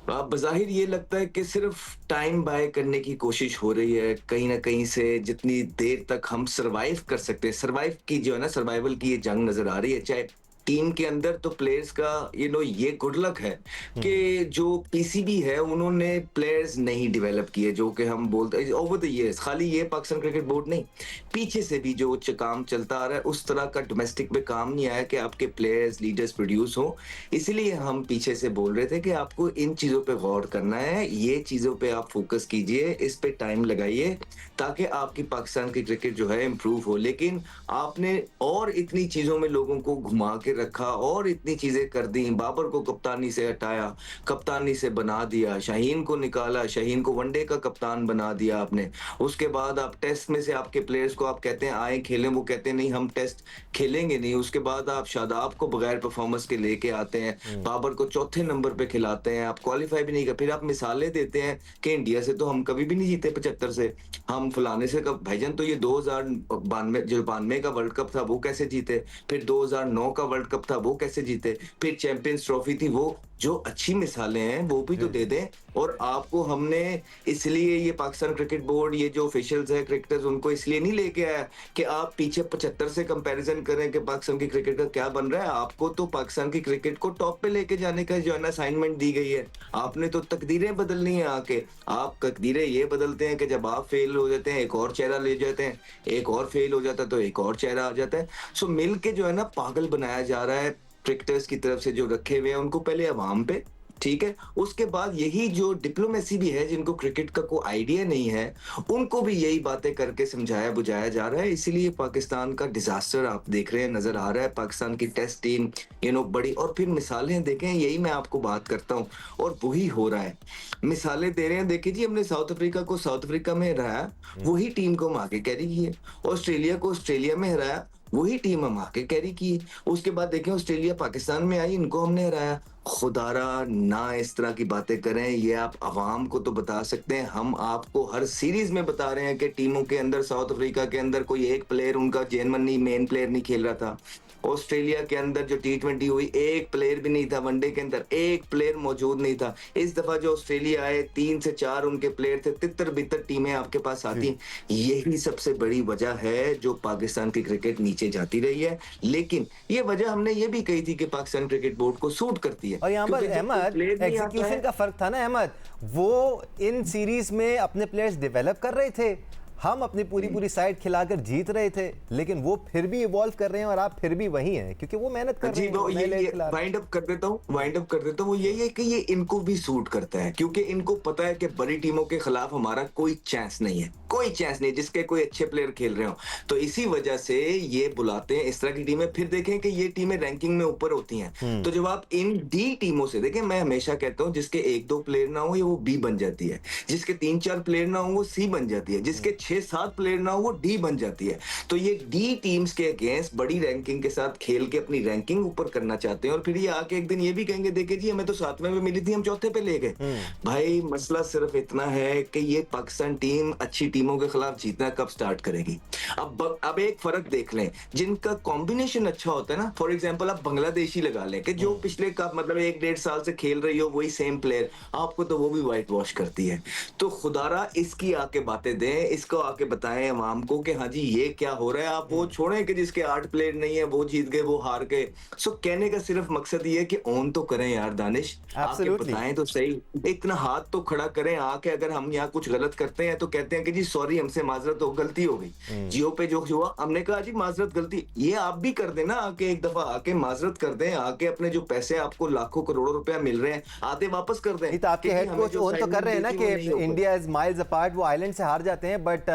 बज़ाहिर ये लगता है कि सिर्फ टाइम बाय करने की कोशिश हो रही है कहीं ना कहीं से, जितनी देर तक हम सरवाइव कर सकते हैं, सरवाइव की जो है ना, सर्वाइवल की ये जंग नजर आ रही है। चाहे टीम के अंदर तो प्लेयर्स का ये गुड लक है कि जो पीसीबी है उन्होंने प्लेयर्स नहीं डेवलप किए, जो कि हम बोलते हैं ओवर द इयर्स। खाली ये पाकिस्तान क्रिकेट बोर्ड नहीं, पीछे से भी जो काम चलता आ रहा है, उस तरह का डोमेस्टिक में काम नहीं आया कि आपके प्लेयर्स लीडर्स प्रोड्यूस हो। इसलिए हम पीछे से बोल रहे थे कि आपको इन चीजों पे गौर करना है, ये चीजों पे आप फोकस कीजिए, इस पे टाइम लगाइए, ताकि आपकी पाकिस्तान की क्रिकेट जो है इम्प्रूव हो। लेकिन आपने और इतनी चीजों में लोगों को घुमा के रखा और इतनी चीजें कर दी। बाबर को कप्तानी से हटाया, कप्तानी से बना दिया, शाहीन को निकाला, शाहीन को वनडे का कप्तान बना दिया आपने। उसके बाद आप टेस्ट में से आपके प्लेयर्स को आप कहते हैं आए खेलें, वो कहते हैं नहीं हम टेस्ट खेलेंगे नहीं। उसके बाद आप शादाब को बगैर परफॉर्मेंस के लेके आते हैं, बाबर को चौथे नंबर पे खिलाते हैं, आप क्वालिफाई भी नहीं कर। फिर आप मिसालें देते हैं कि इंडिया से तो हम कभी भी नहीं जीते 75 से, हम फलाने से कब। भाईजान तो ये 2092 का वर्ल्ड कप था, वो कैसे जीते? फिर 2009 का वर्ल्ड कप था, वो कैसे जीते? फिर चैंपियंस ट्रॉफी थी, वो जो अच्छी मिसालें हैं वो भी तो दे दें। और आपको हमने इसलिए ये पाकिस्तान क्रिकेट बोर्ड, ये जो ऑफिशियल्स है क्रिकेटर्स, उनको इसलिए नहीं लेके आया कि आप पीछे 75 से कंपैरिजन करें कि पाकिस्तान की क्रिकेट का क्या बन रहा है। आपको तो पाकिस्तान की क्रिकेट को टॉप पे लेके जाने का जो है ना असाइनमेंट दी गई है। आपने तो तकदीरें बदलनी है आके। आप तकदीरें ये बदलते हैं कि जब आप फेल हो जाते हैं एक और चेहरा ले जाते हैं, एक और फेल हो जाता है तो एक और चेहरा आ जाता है। सो मिल के जो है ना पागल बनाया जा रहा है क्रिकेटर्स की तरफ से, जो रखे हुए हैं उनको पहले अवाम पे, ठीक है, उसके बाद यही जो डिप्लोमेसी भी है, जिनको क्रिकेट का कोई आइडिया नहीं है, उनको भी यही बातें करके समझाया बुझाया जा रहा है। इसीलिए पाकिस्तान का डिजास्टर आप देख रहे हैं, नजर आ रहा है। पाकिस्तान की टेस्ट टीम बड़ी, और फिर मिसालें देखें, यही मैं आपको बात करता हूँ, और वही हो रहा है। मिसालें दे रहे हैं, देखिए जी, हमने साउथ अफ्रीका को साउथ अफ्रीका में हराया, वही टीम को हम आगे कैरी किए। ऑस्ट्रेलिया को ऑस्ट्रेलिया में हराया, वही टीम हम आके कैरी की। उसके बाद देखें ऑस्ट्रेलिया पाकिस्तान में आई, इनको हमने हराया। खुदारा ना इस तरह की बातें करें, ये आप अवाम को तो बता सकते हैं। हम आपको हर सीरीज में बता रहे हैं कि टीमों के अंदर, साउथ अफ्रीका के अंदर कोई एक प्लेयर उनका जेनवन मेन प्लेयर नहीं खेल रहा था। ऑस्ट्रेलिया के अंदर जो T20 हुई, एक प्लेयर भी नहीं था, वनडे के अंदर एक प्लेयर मौजूद नहीं था। इस दफा जो ऑस्ट्रेलिया आए 3 से 4 उनके प्लेयर थे, तितर बितर टीमें आपके पास आती हैं। यही सबसे बड़ी वजह है जो पाकिस्तान की क्रिकेट नीचे जाती रही है। लेकिन ये वजह हमने ये भी कही थी कि पाकिस्तान क्रिकेट बोर्ड को सूट करती है। और यहाँ पर अहमद एग्जीक्यूशन का फर्क था ना अहमद, वो इन सीरीज में अपने प्लेयर्स डेवलप कर रहे थे, हम अपनी पूरी साइड खिलाकर जीत रहे थे, लेकिन वो फिर भी इवॉल्व कर रहे हैं और आप फिर भी वही हैं, क्योंकि वो मेहनत कर रहे हैं। वाइंड अप कर देता हूँ, वो यही है कि ये इनको भी सूट करता है, क्योंकि इनको पता है कि बड़ी टीमों के खिलाफ हमारा कोई चांस नहीं है, कोई चांस नहीं जिसके कोई अच्छे प्लेयर खेल रहे हो। तो इसी वजह से ये बुलाते हैं इस तरह की टीमें। फिर देखें कि ये टीमें रैंकिंग में ऊपर होती हैं, तो जब आप इन डी टीमों से देखें, मैं हमेशा कहता हूँ जिसके 1-2 प्लेयर ना हो वो बी बन जाती है, जिसके 3-4 प्लेयर ना हो वो सी बन जाती है, जिसके 6-7 प्लेयर ना हो वो डी बन जाती है। तो ये डी टीम्स के अगेंस्ट बड़ी रैंकिंग के साथ खेल के अपनी रैंकिंग ऊपर करना चाहते हैं, और फिर ये आके एक दिन ये भी कहेंगे देखे जी हमें तो 7वें में मिली थी, हम 4थे पे ले गए। भाई मसला सिर्फ इतना है कि ये पाकिस्तान टीम अच्छी टीम टीमों के खिलाफ जीतना कब स्टार्ट करेगी। अब एक फर्क देख लें, जिनका कॉम्बिनेशन अच्छा होता है ना, फॉर एग्जांपल आप बांग्लादेशी लगा लें कि जो पिछले का मतलब 1-1.5 साल से खेल रही हो वही सेम प्लेयर, आपको तो वो भी व्हाइट वॉश करती है। तो खुदारा इसकी आके बातें दें, इसको आके बताएं अवाम को कि हाँ जी ये क्या हो रहा है। आप वो छोड़ें कि जिसके 8 प्लेयर नहीं है वो जीत गए वो हार गए। सो कहने का सिर्फ मकसद ये है कि ऑन तो करें यार दानिश, आके बताएं तो सही, इतना हाथ तो खड़ा करें आके। अगर हम यहाँ कुछ गलत करते हैं तो कहते हैं कि जी सॉरी हमसे माजरत हो, गलती हो गई। जियो पे जो हुआ हमने कहा जी माजरत गलती, ये आप भी कर देना आके, एक दफा आके माजरत कर दें, आके अपने जो पैसे आपको लाखों करोड़ों रुपया मिल रहे हैं आधे वापस कर दें। तो आपके हेड कोच ओन तो कर रहे हैं ना कि इंडिया इज माइल्स अपार्ट, वो आइलैंड से हार जाते हैं, बट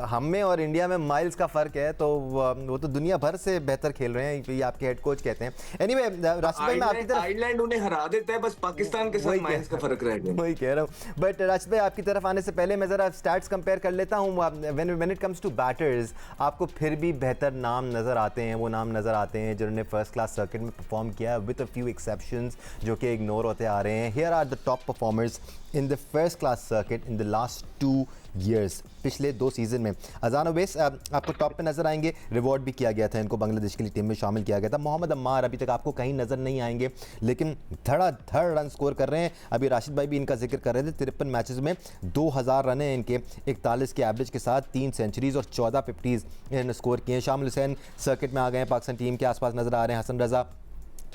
हम में और इंडिया में माइल्स का फर्क है, तो वो तो दुनिया भर से बेहतर खेल रहे हैं, ये आपके हेड कोच कहते हैं। एनीवे राशिद भाई, मैं आपकी तरफ, आयरलैंड उन्हें हरा देता है, बस पाकिस्तान के साथ माइल्स का फर्क रह गया, वही कह रहा हूँ। बट राशिद भाई, आपकी तरफ आने से पहले मैं जरा स्टैट्स कंपेयर कर लेता हूँ। When it comes to batters, आपको फिर भी बेहतर नाम नजर आते हैं, वो नाम नजर आते हैं जिन्होंने फर्स्ट क्लास सर्किट में परफॉर्म किया, विद अ फ्यू एक्सेप्शंस जो कि इग्नोर होते आ रहे हैं। Here are the top performers in the first class circuit in the last 2 years, पिछले 2 सीज़न में। अजान ओवैस आपको टॉप पे नजर आएंगे, रिवॉर्ड भी किया गया था इनको, बांग्लादेश के लिए टीम में शामिल किया गया था। मोहम्मद अम्मार अभी तक आपको कहीं नजर नहीं आएंगे, लेकिन धड़ाधड़ रन स्कोर कर रहे हैं। अभी राशिद भाई भी इनका जिक्र कर रहे थे, 53 मैचेस में 2000 रन हैं इनके, 41 के एवरेज के साथ 3 सेंचुरीज और 14 50s इन्होंने स्कोर किए हैं। शामिल हुसैन सर्किट में आ गए हैं, पाकिस्तान टीम के आसपास नजर आ रहे हैं। हसन रजा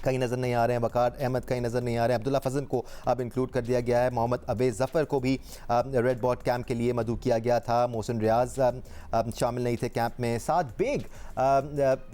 कहीं नज़र नहीं आ रहे हैं, वकार अहमद कहीं नज़र नहीं आ रहे हैं, अब्दुल्ला फजल को अब इंक्लूड कर दिया गया है। मोहम्मद अवेज ज़फ़र को भी रेड बॉल कैंप के लिए मदऊ किया गया था। मोहसिन रियाज शामिल नहीं थे कैंप में। साद बेग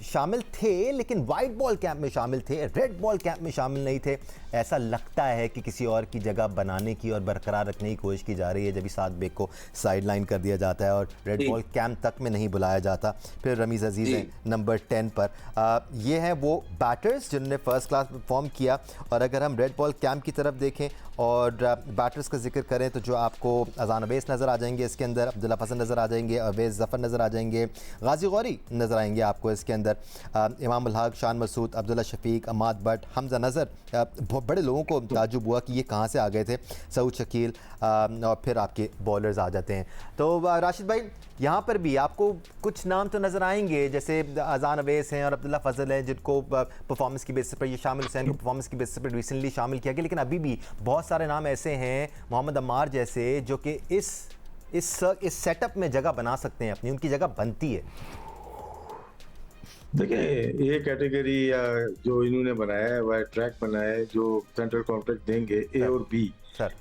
शामिल थे लेकिन वाइट बॉल कैंप में शामिल थे, रेड बॉल कैंप में शामिल नहीं थे। ऐसा लगता है कि किसी और की जगह बनाने की और बरकरार रखने की कोशिश की जा रही है, जब साद बेग को साइड लाइन कर दिया जाता है और रेड बॉल कैंप तक में नहीं बुलाया जाता। फिर रमीज़ अजीज़ हैं नंबर 10 पर। ये हैं वो बैटर्स जिन्होंने फर्स्ट क्लास परफॉर्म किया। और अगर हम रेड बॉल कैंप की तरफ देखें और बैटर्स का जिक्र करें तो जो आपको अजान अवैस नज़र आ जाएंगे इसके अंदर, अब्दुल्ला फजल नज़र आ जाएंगे, अवैस ज़फ़र नज़र आ जाएंगे, गाजी गौरी नज़र आएंगे आपको इसके अंदर, इमाम उल हक, शान मसूद, अब्दुल्ला शफीक, अमाद भट्ट, हमजा नज़र। बहुत बड़े लोगों को ताजुब हुआ कि ये कहाँ से आ गए थे, सऊद शकील, और फिर आपके बॉलर्स आ जाते हैं। तो राशिद भाई, यहाँ पर भी आपको कुछ नाम तो नज़र आएंगे, जैसे अजान अवैस हैं और अब्दुल्ला फजल हैं, जिनको परफॉर्मेंस की बेसिस पर, ये शामिल हुसैन को परफॉर्मेंस की बेसिस पर रिसेंटली शामिल किया गया, लेकिन अभी भी बहुत सारे नाम ऐसे हैं, मोहम्मद अम्मार जैसे, जो कि इस सेटअप में जगह बना सकते हैं अपनी, उनकी जगह बनती है। देखिए, ये कैटेगरी या जो इन्होंने बनाया है, वह ट्रैक बनाया है, जो सेंट्रल कॉन्ट्रैक्ट देंगे ए और बी,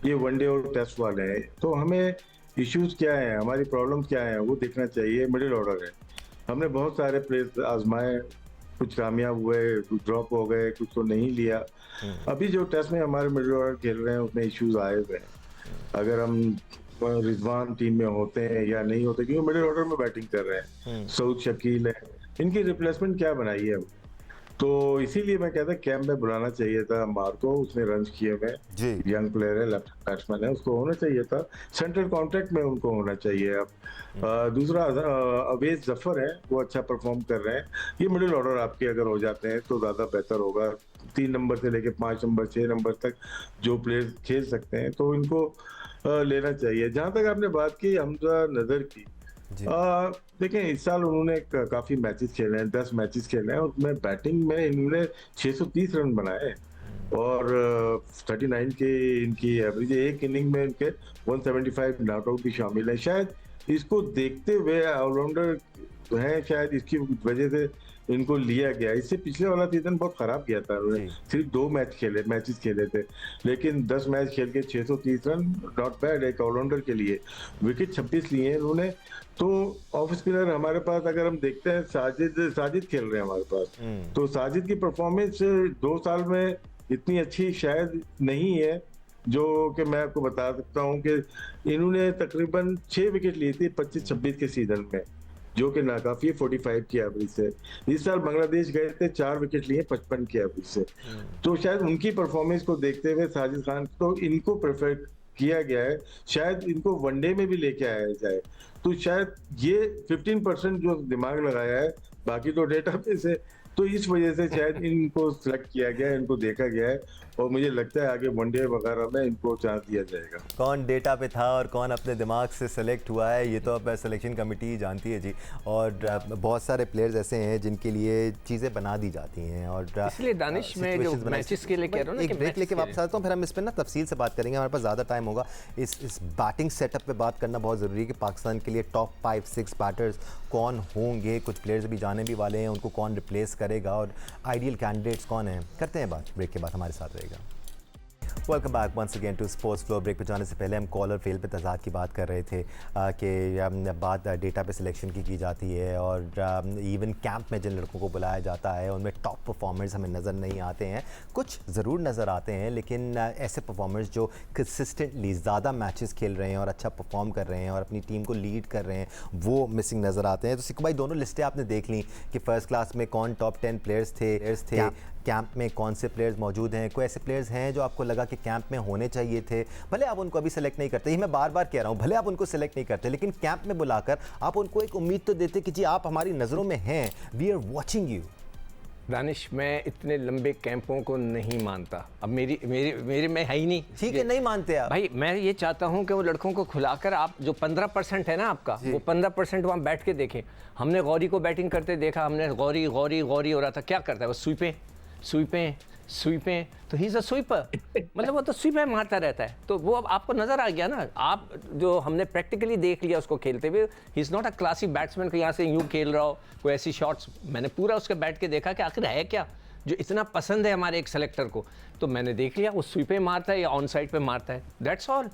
ये वनडे और टेस्ट वाले हैं। तो हमें इश्यूज क्या है, हमारी प्रॉब्लम क्या है, वो देखना चाहिए। मिडिल ऑर्डर है, हमने बहुत सारे प्लेस आजमाए, कुछ कामयाब हुए, कुछ ड्रॉप हो गए, कुछ तो नहीं लिया। अभी जो टेस्ट में हमारे मिडिल ऑर्डर खेल रहे हैं उसमें इश्यूज आए हुए हैं। अगर हम रिजवान टीम में होते हैं या नहीं होते, क्योंकि मिडिल ऑर्डर में बैटिंग कर रहे हैं, सऊद शकील है, इनकी रिप्लेसमेंट क्या बनाई है। तो इसीलिए मैं कहता कैंप में बुलाना चाहिए था अम्मार को, उसने रन किए हुए, यंग प्लेयर है, लेफ्ट बैट्समैन है, उसको होना चाहिए था। सेंट्रल कॉन्ट्रैक्ट में उनको होना चाहिए। अब दूसरा अवेज ज़फ़र है, वो अच्छा परफॉर्म कर रहे हैं। ये मिडिल ऑर्डर आपके अगर हो जाते हैं तो ज़्यादा बेहतर होगा। 3 नंबर से लेके 5 नंबर 6 नंबर तक जो प्लेयर खेल सकते हैं, तो इनको लेना चाहिए। जहाँ तक आपने बात की हमजा नज़र की, देखें इस साल उन्होंने काफी मैचेस खेले हैं, 10 मैचेस खेले हैं, और उसमें बैटिंग में इन्होंने 630 रन बनाए और 39 के इनकी एवरेज, एक इनिंग में इनके 175 नॉट आउट भी शामिल है। शायद इसको देखते हुए ऑलराउंडर है, शायद इसकी वजह से इनको लिया गया। इससे पिछले वाला सीजन बहुत खराब गया था, उन्होंने सिर्फ 2 मैचेस खेले थे, लेकिन 10 मैच खेल के 630 रन, नॉट बैड एक ऑलराउंडर के लिए। विकेट 26 लिए हैं उन्होंने। तो ऑफ स्पिनर हमारे पास अगर हम देखते हैं, साजिद खेल रहे हैं हमारे पास, तो साजिद की परफॉर्मेंस 2 साल में इतनी अच्छी शायद नहीं है, जो कि मैं आपको बता सकता हूं कि इन्होंने तकरीबन 6 विकेट लिए थे 25-26 के सीजन में, जो कि नाकाफी है 45 की एवरेज से। इस साल बांग्लादेश गए थे, 4 विकेट लिए 55 की एवरेज से। तो शायद उनकी परफॉर्मेंस को देखते हुए साजिद खान तो इनको प्रेफर किया गया है, शायद इनको वनडे में भी लेके आया जाए। तो शायद ये 15% जो दिमाग लगाया है, बाकी तो डेटा पे से, तो इस वजह से शायद इनको सिलेक्ट किया गया है, इनको देखा गया है। और मुझे लगता है आगे वनडे वगैरह में इनको चांस दिया जाएगा। कौन डेटा पे था और कौन अपने दिमाग से सेलेक्ट हुआ है ये तो अब सिलेक्शन कमेटी जानती है जी। और बहुत सारे प्लेयर्स ऐसे हैं जिनके लिए चीज़ें बना दी जाती हैं और इसलिए दानिश में जो मैचेस के लिए कह रहा हूँ ना एक ब्रेक लेके वापस आता हूँ, फिर हम इस पर ना तफसील से बात करेंगे, हमारे पास ज़्यादा टाइम होगा। इस बैटिंग सेटअप पे बात करना बहुत ज़रूरी है कि पाकिस्तान के लिए टॉप 5-6 बैटर्स कौन होंगे, कुछ प्लेयर्स भी जाने भी वाले हैं, उनको कौन रिप्लेस करेगा और आइडियल कैंडिडेट्स कौन हैं। करते हैं बात, ब्रेक के बाद हमारे साथ रहेगा। Welcome back once again to sports floor. Break पे जाने से पहले हम कॉलर फेल पे तजाद की बात कर रहे थे कि बात डेटा पे सिलेक्शन की जाती है और इवन कैंप में जिन लड़कों को बुलाया जाता है उनमें टॉप परफॉर्मर्स हमें नज़र नहीं आते हैं। कुछ ज़रूर नज़र आते हैं लेकिन ऐसे परफॉर्मर्स जो कंसिस्टेंटली ज़्यादा मैचेस खेल रहे हैं और अच्छा परफॉर्म कर रहे हैं और अपनी टीम को लीड कर रहे हैं वो मिसिंग नज़र आते हैं। तो सिक्कू भाई दोनों लिस्टें आपने देख ली कि फ़र्स्ट क्लास में कौन टॉप 10 प्लेयर्स थे, कैंप में कौन से प्लेयर्स मौजूद हैं, कोई ऐसे प्लेयर्स हैं जो आपको लगा कि कैंप में होने चाहिए थे, भले आप उनको अभी सेलेक्ट नहीं करते, ये मैं बार बार कह रहा हूँ, भले आप उनको सेलेक्ट नहीं करते लेकिन कैंप में बुलाकर आप उनको एक उम्मीद तो देते कि जी आप हमारी नज़रों में हैं, we are watching you. Danish मैं इतने लंबे कैंपों को नहीं मानता। अब मेरी मैं है ही नहीं। ठीक है, नहीं मानते आप भाई, मैं ये चाहता हूं कि वो लड़कों को खुलाकर आप जो 15% है ना आपका, वो 15% वहाँ बैठ के देखें। हमने गौरी को बैटिंग करते देखा, हमने गौरी हो रहा था, क्या करता है वो, स्वीपें, तो ही इज अ स्वीपर, मतलब वो तो स्वीपर मारता रहता है। तो वो अब आपको नजर आ गया ना, आप जो हमने प्रैक्टिकली देख लिया उसको खेलते हुए, he is not a classy batsman कि यहाँ से यूं खेल रहा हो, कोई ऐसी शॉट्स मैंने पूरा उसके बैठ के देखा कि आखिर है क्या जो इतना पसंद है हमारे एक सेलेक्टर को। तो मैंने देख लिया वो स्वीपें मारता है या ऑन साइड पे मारता है, दैट्स ऑल।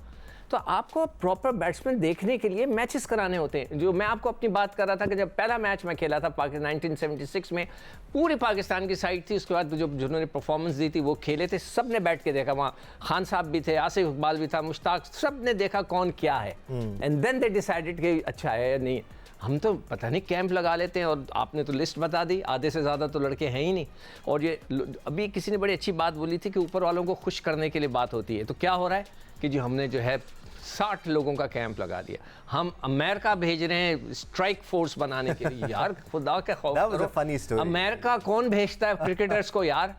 तो आपको प्रॉपर बैट्समैन देखने के लिए मैचेस कराने होते हैं। जो मैं आपको अपनी बात कर रहा था कि जब पहला मैच मैं खेला था पाकिस्तान 1976 में, पूरी पाकिस्तान की साइड थी, उसके बाद जो जिन्होंने परफॉर्मेंस दी थी वो खेले थे, सब ने बैठ के देखा, वहाँ खान साहब भी थे, आसिफ इकबाल भी था, मुश्ताक, सब ने देखा कौन क्या है, एंड देन दे डिसाइडेड कि अच्छा है या नहीं। हम तो पता नहीं कैंप लगा लेते हैं और आपने तो लिस्ट बता दी, आधे से ज़्यादा तो लड़के हैं ही नहीं। और ये अभी किसी ने बड़ी अच्छी बात बोली थी कि ऊपर वालों को खुश करने के लिए बात होती है। तो क्या हो रहा है कि जो हमने जो है 60 लोगों का कैंप लगा दिया, हम अमेरिका भेज रहे हैं स्ट्राइक फोर्स बनाने के लिए। यार खुदा के खौफ करो, अमेरिका कौन भेजता है क्रिकेटर्स को यार,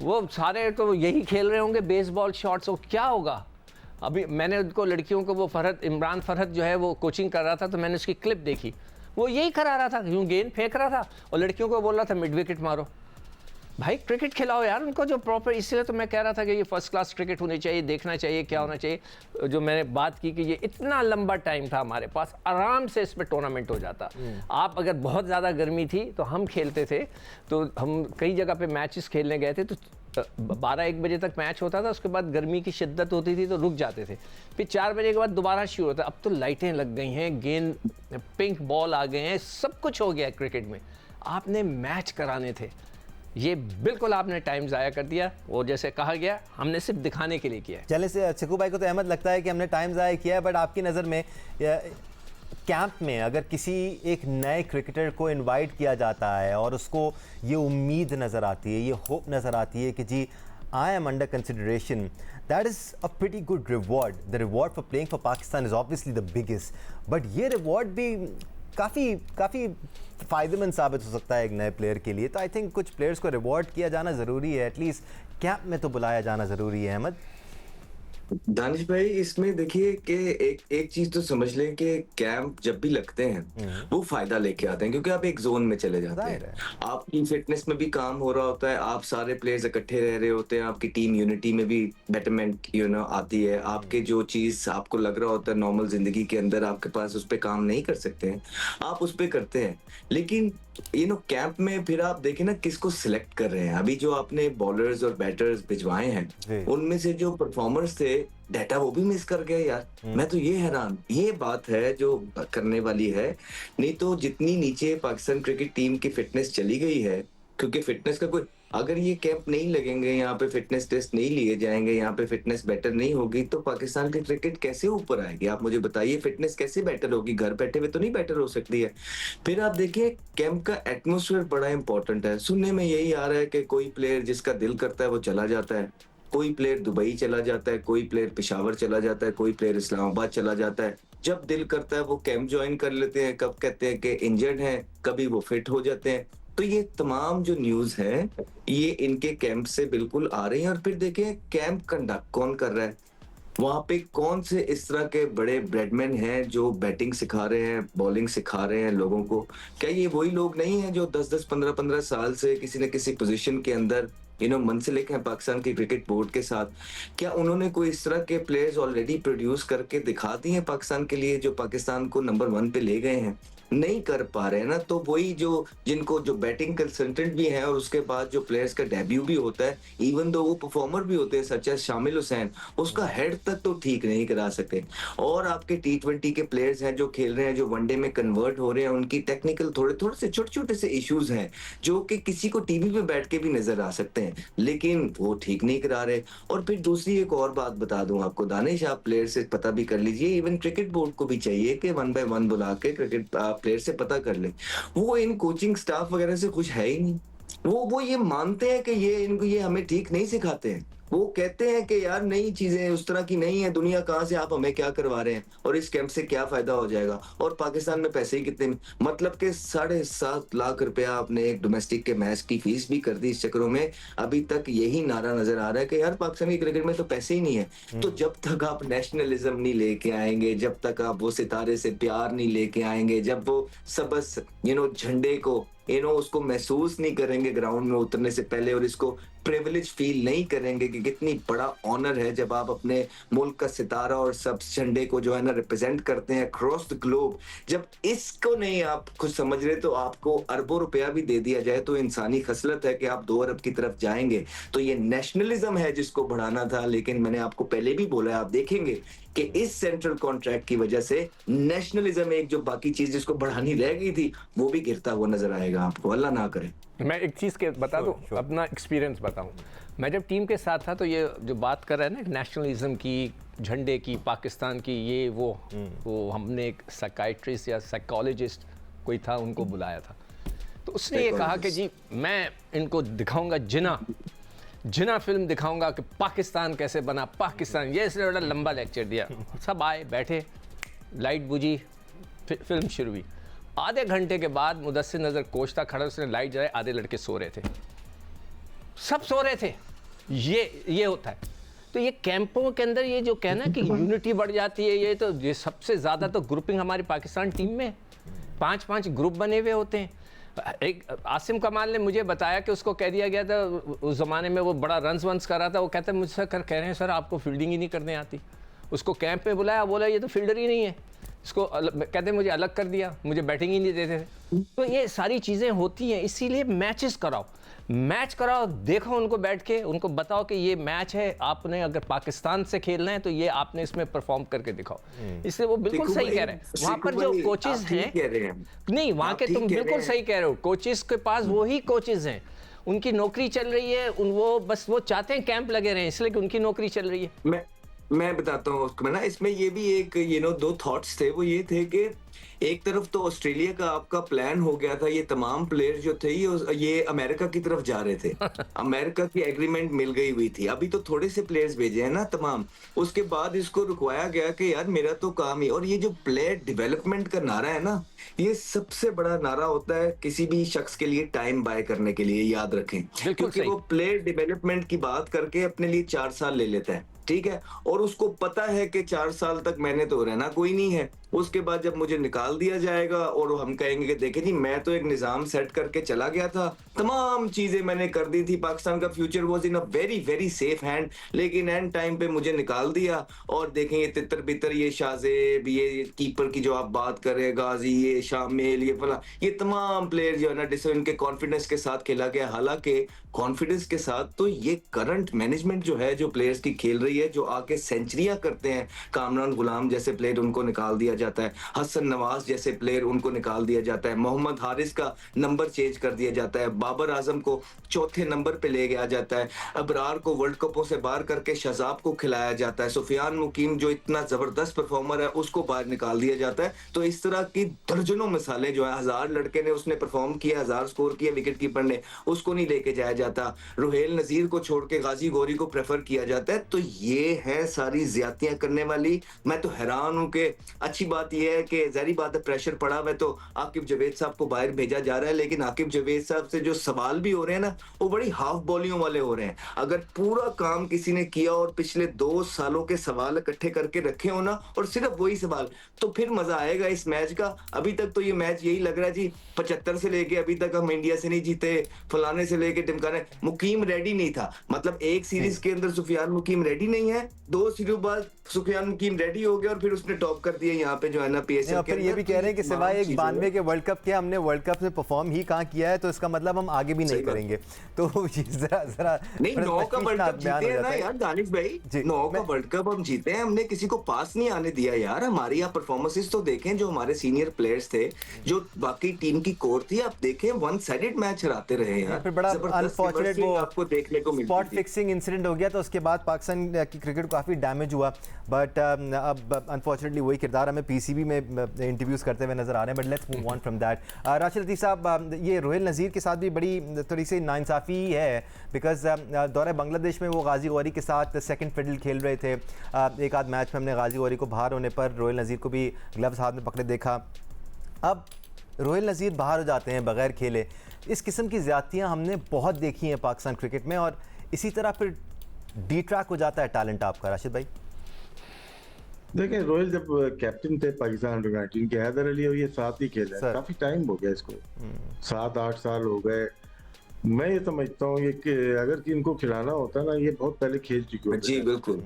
वो सारे तो यही खेल रहे होंगे बेसबॉल शॉट्स, वो क्या होगा। अभी मैंने उनको लड़कियों को वो इमरान फरहत जो है वो कोचिंग कर रहा था, तो मैंने उसकी क्लिप देखी, वो यही करा रहा था, यूं गेंद फेंक रहा था और लड़कियों को बोल रहा था मिड विकेट मारो। भाई क्रिकेट खिलाओ यार उनको जो प्रॉपर, इसलिए तो मैं कह रहा था कि ये फर्स्ट क्लास क्रिकेट होनी चाहिए, देखना चाहिए क्या होना चाहिए। जो मैंने बात की कि ये इतना लंबा टाइम था हमारे पास, आराम से इस पर टूर्नामेंट हो जाता। आप अगर बहुत ज़्यादा गर्मी थी तो हम खेलते थे, तो हम कई जगह पे मैचेस खेलने गए थे, तो 12-1 बजे तक मैच होता था, उसके बाद गर्मी की शिद्दत होती थी तो रुक जाते थे, फिर 4 बजे के बाद दोबारा शुरू होता। अब तो लाइटें लग गई हैं, गेंद पिंक बॉल आ गए हैं, सब कुछ हो गया क्रिकेट में। आपने मैच कराने थे, ये बिल्कुल आपने टाइम ज़ाया कर दिया। वो जैसे कहा गया हमने सिर्फ दिखाने के लिए किया है। चले से चिकू भाई को तो अहमद लगता है कि हमने टाइम ज़ाया किया है, बट आपकी नज़र में कैंप में अगर किसी एक नए क्रिकेटर को इनवाइट किया जाता है और उसको ये उम्मीद नज़र आती है, ये होप नज़र आती है कि जी I am under consideration, that is a pretty good reward. The reward for playing for Pakistan is obviously the biggest, but ये रिवॉर्ड भी काफ़ी फ़ायदेमंद साबित हो सकता है एक नए प्लेयर के लिए। तो आई थिंक कुछ प्लेयर्स को रिवॉर्ड किया जाना ज़रूरी है, एटलीस्ट कैंप में तो बुलाया जाना ज़रूरी है। अहमद दानिश भाई, इसमें देखिए कि एक चीज तो समझ लें कि कैंप जब भी लगते हैं वो फायदा लेके आते हैं, क्योंकि आप एक जोन में चले जाते हैं, आपकी फिटनेस में भी काम हो रहा होता है, आप सारे प्लेयर्स इकट्ठे रह रहे होते हैं, आपकी टीम यूनिटी में भी बेटरमेंट आती है, आपके जो चीज आपको लग रहा होता है नॉर्मल जिंदगी के अंदर आपके पास उस पर काम नहीं कर सकते हैं, आप उस पर करते हैं। लेकिन कैंप में फिर आप देखें ना किसको सिलेक्ट कर रहे हैं। अभी जो आपने बॉलर्स और बैटर्स भिजवाए हैं उनमें से जो परफॉर्मर्स थे डाटा वो भी मिस कर गए यार। मैं तो ये हैरान, ये बात है जो करने वाली है। नहीं तो जितनी नीचे पाकिस्तान क्रिकेट टीम की फिटनेस चली गई है, क्योंकि फिटनेस का कोई, अगर ये कैंप नहीं लगेंगे, यहाँ पे फिटनेस टेस्ट नहीं लिए जाएंगे, यहाँ पे फिटनेस बेटर नहीं होगी, तो पाकिस्तान की क्रिकेट कैसे ऊपर आएगी? आप मुझे बताइए, फिटनेस कैसे बेटर होगी? घर बैठे हुए तो नहीं बेटर हो सकती है। फिर आप देखिए कैंप का एटमोसफेयर बड़ा इंपॉर्टेंट है। सुनने में यही आ रहा है कि कोई प्लेयर जिसका दिल करता है वो चला जाता है, कोई प्लेयर दुबई चला जाता है, कोई प्लेयर पेशावर चला जाता है, कोई प्लेयर इस्लामाबाद चला जाता है। जब दिल करता है वो कैंप ज्वाइन कर लेते हैं, कब कहते हैं कि इंजर्ड हैं, कभी वो फिट हो जाते हैं। तो ये तमाम जो न्यूज है ये इनके कैंप से बिल्कुल आ रही हैं। और फिर देखें कैंप कंडक्ट कौन कर रहा है, वहां पे कौन से इस तरह के बड़े ब्रेडमैन हैं जो बैटिंग सिखा रहे हैं, बॉलिंग सिखा रहे हैं लोगों को। क्या ये वही लोग नहीं हैं जो 10-10 15-15 साल से किसी न किसी पोजीशन के अंदर मंसलिक हैं पाकिस्तान के क्रिकेट बोर्ड के साथ? क्या उन्होंने कोई इस तरह के प्लेयर्स ऑलरेडी प्रोड्यूस करके दिखा दिए हैं पाकिस्तान के लिए जो पाकिस्तान को नंबर 1 पे ले गए हैं? नहीं कर पा रहे हैं ना। तो वही जो बैटिंग कंसल्टेंट भी है और उसके बाद जो प्लेयर्स का डेब्यू भी होता है, इवन दो वो परफॉर्मर भी होते हैं सच एज शामिल हुसैन, उसका हेड तक तो ठीक नहीं करा सकते। और आपके T20 के प्लेयर्स हैं जो खेल रहे हैं, जो वनडे में कन्वर्ट हो रहे हैं, उनकी टेक्निकल थोड़े थोड़े से छोटे छोटे से इश्यूज हैं जो कि किसी को टीवी पे बैठ के भी नजर आ सकते हैं, लेकिन वो ठीक नहीं करा रहे। और फिर दूसरी एक और बात बता दूं आपको दानिश, आप प्लेयर से पता भी कर लीजिए, इवन क्रिकेट बोर्ड को भी चाहिए कि 1 by 1 बुला के क्रिकेट प्लेयर से पता कर ले। वो इन कोचिंग स्टाफ वगैरह से खुश है ही नहीं। वो ये मानते हैं कि ये हमें ठीक नहीं सिखाते हैं। वो कहते हैं कि यार नई चीजें उस तरह की नहीं है, दुनिया कहाँ से, आप हमें क्या करवा रहे हैं और इस कैंप से क्या फायदा हो जाएगा। और पाकिस्तान में पैसे ही कितने, मतलब कि 7.5 लाख रुपया आपने एक डोमेस्टिक के मैच की फीस भी कर दी। इस चक्रों में अभी तक यही नारा नजर आ रहा है कि यार पाकिस्तानी क्रिकेट में तो पैसे ही नहीं है। तो जब तक आप नेशनलिज्म नहीं लेके आएंगे, जब तक आप वो सितारे से प्यार नहीं लेके आएंगे, जब वो सबस झंडे को उसको महसूस नहीं करेंगे ग्राउंड में उतरने से पहले, और इसको प्रिविलेज फील नहीं करेंगे कि कितनी बड़ा ऑनर है जब आप अपने मुल्क का सितारा और सब झंडे को जो है ना रिप्रेजेंट करते हैं अक्रॉस द ग्लोब, जब इसको नहीं आप खुद समझ रहे तो आपको अरबों रुपया भी दे दिया जाए तो इंसानी खसलत है कि आप 2 अरब की तरफ जाएंगे। तो ये नेशनलिज्म है जिसको बढ़ाना था। लेकिन मैंने आपको पहले भी बोला है, आप देखेंगे कि इस सेंट्रल कॉन्ट्रैक्ट की वजह से नेशनलिज्म एक जो बाकी चीज जिसको बढ़ानी रह गई थी वो भी गिरता हुआ नजर आएगा आपको, अल्लाह ना करे। मैं एक चीज़ के बता दूं, अपना एक्सपीरियंस बताऊं। मैं जब टीम के साथ था तो ये जो बात कर रहे हैं ना नेशनलिज्म की, झंडे की, पाकिस्तान की, ये वो हमने एक साइकाइट्रिस्ट या साइकोलॉजिस्ट कोई था उनको बुलाया था। तो उसने ये कहा कि जी मैं इनको दिखाऊंगा जिना फिल्म दिखाऊंगा कि पाकिस्तान कैसे बना, पाकिस्तान, ये इसने बड़ा लंबा लेक्चर दिया। सब आए बैठे, लाइट बुझी, फिल्म शुरू हुई। आधे घंटे के बाद मुदस्सिर नज़र कोच था खड़ा, उसने लाइट जलाई, आधे लड़के सो रहे थे, सब सो रहे थे। ये होता है। तो ये कैंपों के अंदर ये जो कहना कि यूनिटी बढ़ जाती है, ये सबसे ज़्यादा तो ग्रुपिंग हमारी पाकिस्तान टीम में 5-5 ग्रुप बने हुए होते हैं। एक आसिम कमाल ने मुझे बताया कि उसको कह दिया गया था, उस ज़माने में वो बड़ा रन्स वंस कर रहा था, वो कहता है मुझसे कह रहे हैं सर आपको फील्डिंग ही नहीं करने आती। उसको कैंप में बुलाया, बोला ये तो फील्डर ही नहीं है, इसको कहते मुझे अलग कर दिया, मुझे बैटिंग ही नहीं देते थे। तो ये सारी चीज़ें होती हैं, इसीलिए मैच कराओ, देखो उनको बैठ के, उनको बताओ कि ये मैच है, आपने अगर पाकिस्तान से खेलना है तो ये आपने इसमें परफॉर्म करके दिखाओ। इसलिए वो बिल्कुल सही कह रहे हैं। वहाँ पर जो कोचेज हैं नहीं, वहाँ के तुम बिल्कुल सही कह रहे हो, कोचेज के पास वही कोचेज हैं, उनकी नौकरी चल रही है, वो चाहते हैं कैंप लगे रहे इसलिए कि उनकी नौकरी चल रही है। मैं बताता हूँ उसको, मैं ना इसमें ये भी एक 2 थॉट्स थे। वो ये थे कि एक तरफ तो ऑस्ट्रेलिया का आपका प्लान हो गया था, ये तमाम प्लेयर जो थे ये अमेरिका की तरफ जा रहे थे। अमेरिका की एग्रीमेंट मिल गई हुई थी, अभी तो थोड़े से प्लेयर्स भेजे हैं ना तमाम। उसके बाद इसको रुकवाया गया कि यार मेरा तो काम ही, और ये जो प्लेयर डेवलपमेंट का नारा है ना, ये सबसे बड़ा नारा होता है किसी भी शख्स के लिए टाइम बाय करने के लिए, याद रखें। क्योंकि वो प्लेयर डेवलपमेंट की बात करके अपने लिए 4 साल ले लेता है, ठीक है, और उसको पता है कि 4 साल तक मैंने तो रहना कोई नहीं है। उसके बाद जब मुझे निकाल दिया जाएगा और हम कहेंगे कि देखें जी मैं तो एक निजाम सेट करके चला गया था, तमाम चीजें मैंने कर दी थी, पाकिस्तान का future was in a very very safe hand, लेकिन एंड टाइम पे मुझे निकाल दिया। और देखें ये तितर बितर, ये शाहजेब, ये कीपर की जो आप बात कर रहे हैं, गाजी, ये शामिल, ये फला, ये तमाम प्लेयर जो है ना इनके कॉन्फिडेंस के साथ खेला गया। हालांकि कॉन्फिडेंस के साथ तो ये करंट मैनेजमेंट जो है, जो प्लेयर्स की खेल रही है, जो आके सेंचुरियां करते हैं, कामरान गुलाम जैसे प्लेयर उनको निकाल दिया जाता है, हसन नवाज जैसे प्लेयर उनको निकाल दिया जाता है, मोहम्मद हारिस का नंबर चेंज कर दिया जाता है, बाबर आजम को 4थे नंबर पे ले गया जाता है, अबरार को वर्ल्ड कपों से बाहर करके शहजाब को खिलाया जाता है, सुफियान मुकीम जो इतना जबरदस्त परफॉर्मर है उसको बाहर निकाल दिया जाता है। तो इस तरह की दर्जनों मिसालें जो है, 1000 लड़के ने उसने परफॉर्म किया, 1000 स्कोर किया विकेट कीपर ने, उसको नहीं लेके जाया जाता। रुहेल नजीर को छोड़ के गाजी गौरी को प्रेफर किया जाता है। तो ये है सारी ज्यादतियां करने वाली। मैं तो हैरान हूं कि अच्छी बात यह है कि जाहिर बात है प्रेशर पड़ा हुआ है तो आकिब जावेद साहब को बाहर भेजा जा रहा है, लेकिन आकिब जावेद साहब से जो सवाल भी हो रहे हैं ना वो बड़ी हाफ बॉलियों वाले हो रहे हैं। अगर पूरा काम किसी ने किया और पिछले 2 सालों के सवाल इकट्ठे करके रखे हो ना और सिर्फ वही सवाल, तो फिर मजा आएगा इस मैच का। अभी तक तो ये मैच यही लग रहा है जी 75 से लेके अभी तक हम इंडिया से नहीं जीते, फलाने से लेके टिमकाने। मुकीम रेडी नहीं था, मतलब एक सीरीज के अंदर सुफियान मुकीम रेडी नहीं है, 2 सीरीज बाद सुफियान मुकीम रेडी हो गया और फिर उसने टॉप कर दिया यहाँ पे जो है ना पीएसएल के फिर ये भी कह रहे हैं कि सिवाय एक 92 के वर्ल्ड कप के हमने वर्ल्ड कप में परफॉर्म ही कहाँ किया है, तो इसका मतलब हम आगे भी नहीं करेंगे। तो जरा नहीं 9 का वर्ल्ड कप जीते हैं ना यार दानिश भाई, 9 का वर्ल्ड कप हम जीते हैं, हमने किसी को पास नहीं आने दिया यार। हमारी यहाँ परफॉर्मेंसेस तो देखें जो हमारे सीनियर प्लेयर्स थे, जो बाकी टीम की कोर थी, आप देखें वन साइडेड मैच हराते रहे यार। फिर बड़ा अनफॉर्चुनेट वो आपको देखने को मिलता है स्पॉट फिक्सिंग इंसिडेंट हो गया, तो उसके बाद पाकिस्तान की क्रिकेट को काफ़ी डैमेज हुआ। बट अब अनफॉर्चुनेटली वही किरदार हमें पीसीबी में इंटरव्यूज़ करते हुए नजर आ रहे हैं। But let's move on from that. Rashid Latif sahab, ये रोहिल नज़ीर के साथ भी बड़ी थोड़ी सी नाइंसाफ़ी है, बिकॉज दौरे बांग्लादेश में वो गाजी गौरी के साथ सेकंड फिडल खेल रहे थे। एक आध मैच में हमने गाजी गौरी को बाहर होने पर रोहिल नज़ीर को भी ग्लव्स हाथ में पकड़े देखा। अब रोहिल नज़ीर बाहर हो जाते हैं बगैर खेले। इस किस्म की ज़्यादतियाँ हमने बहुत देखी हैं पाकिस्तान क्रिकेट में, और इसी तरह फिर डी ट्रैक हो जाता है टैलेंट आपका। राशिद भाई देखिए, रोहिल जब कैप्टन थे पाकिस्तान अंडर 19 के, हैदर अली और ये साथ ही खेले, काफी टाइम हो गया इसको, 7-8 साल हो गए। मैं ये समझता हूँ ये कि अगर कि इनको खिलाना होता ना, ये बहुत पहले खेल चुके होते। जी बिल्कुल,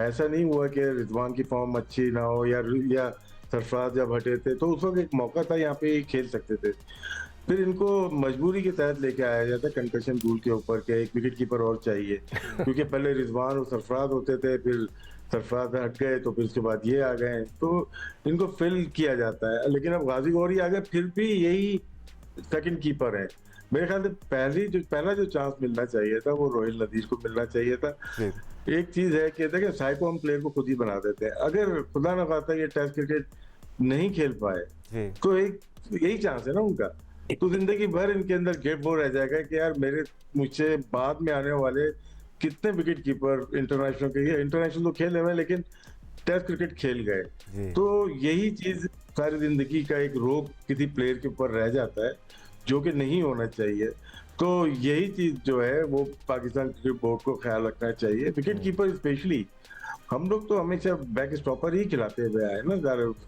ऐसा नहीं हुआ कि रिजवान की फॉर्म अच्छी ना हो या सरफराज जब हटे थे तो उस वक्त एक मौका था, यहाँ पे खेल सकते थे। फिर इनको मजबूरी के तहत लेके आया जाता कंकशन रूल के ऊपर के एक विकेट कीपर और चाहिए, क्योंकि पहले रिजवान और सरफराज होते थे, फिर सरफराज हट गए तो फिर उसके बाद ये आ गए, तो इनको फिल किया जाता है। लेकिन अब गाजी गौरी आ गए, फिर भी यही सेकंड कीपर है। मेरे ख्याल से पहला जो चांस मिलना चाहिए था वो रोहिल नज़ीर को मिलना चाहिए था। एक चीज है कि देखिए, साइको हम प्लेयर को खुद ही बना देते हैं। अगर खुदा न खास्ता ये टेस्ट क्रिकेट नहीं खेल पाए तो एक यही चांस है ना उनका, तो जिंदगी भर इनके अंदर गेप वो रह जाएगा कि यार मुझसे बाद में आने वाले कितने विकेट कीपर इंटरनेशनल तो खेले हुए लेकिन टेस्ट क्रिकेट खेल गए। तो यही चीज सारी जिंदगी का एक रोग किसी प्लेयर के ऊपर रह जाता है, जो कि नहीं होना चाहिए। तो यही चीज जो है वो पाकिस्तान क्रिकेट बोर्ड को ख्याल रखना चाहिए। विकेट कीपर स्पेशली हम लोग तो हमेशा बैक स्टॉपर ही खिलाते हुए आए ना,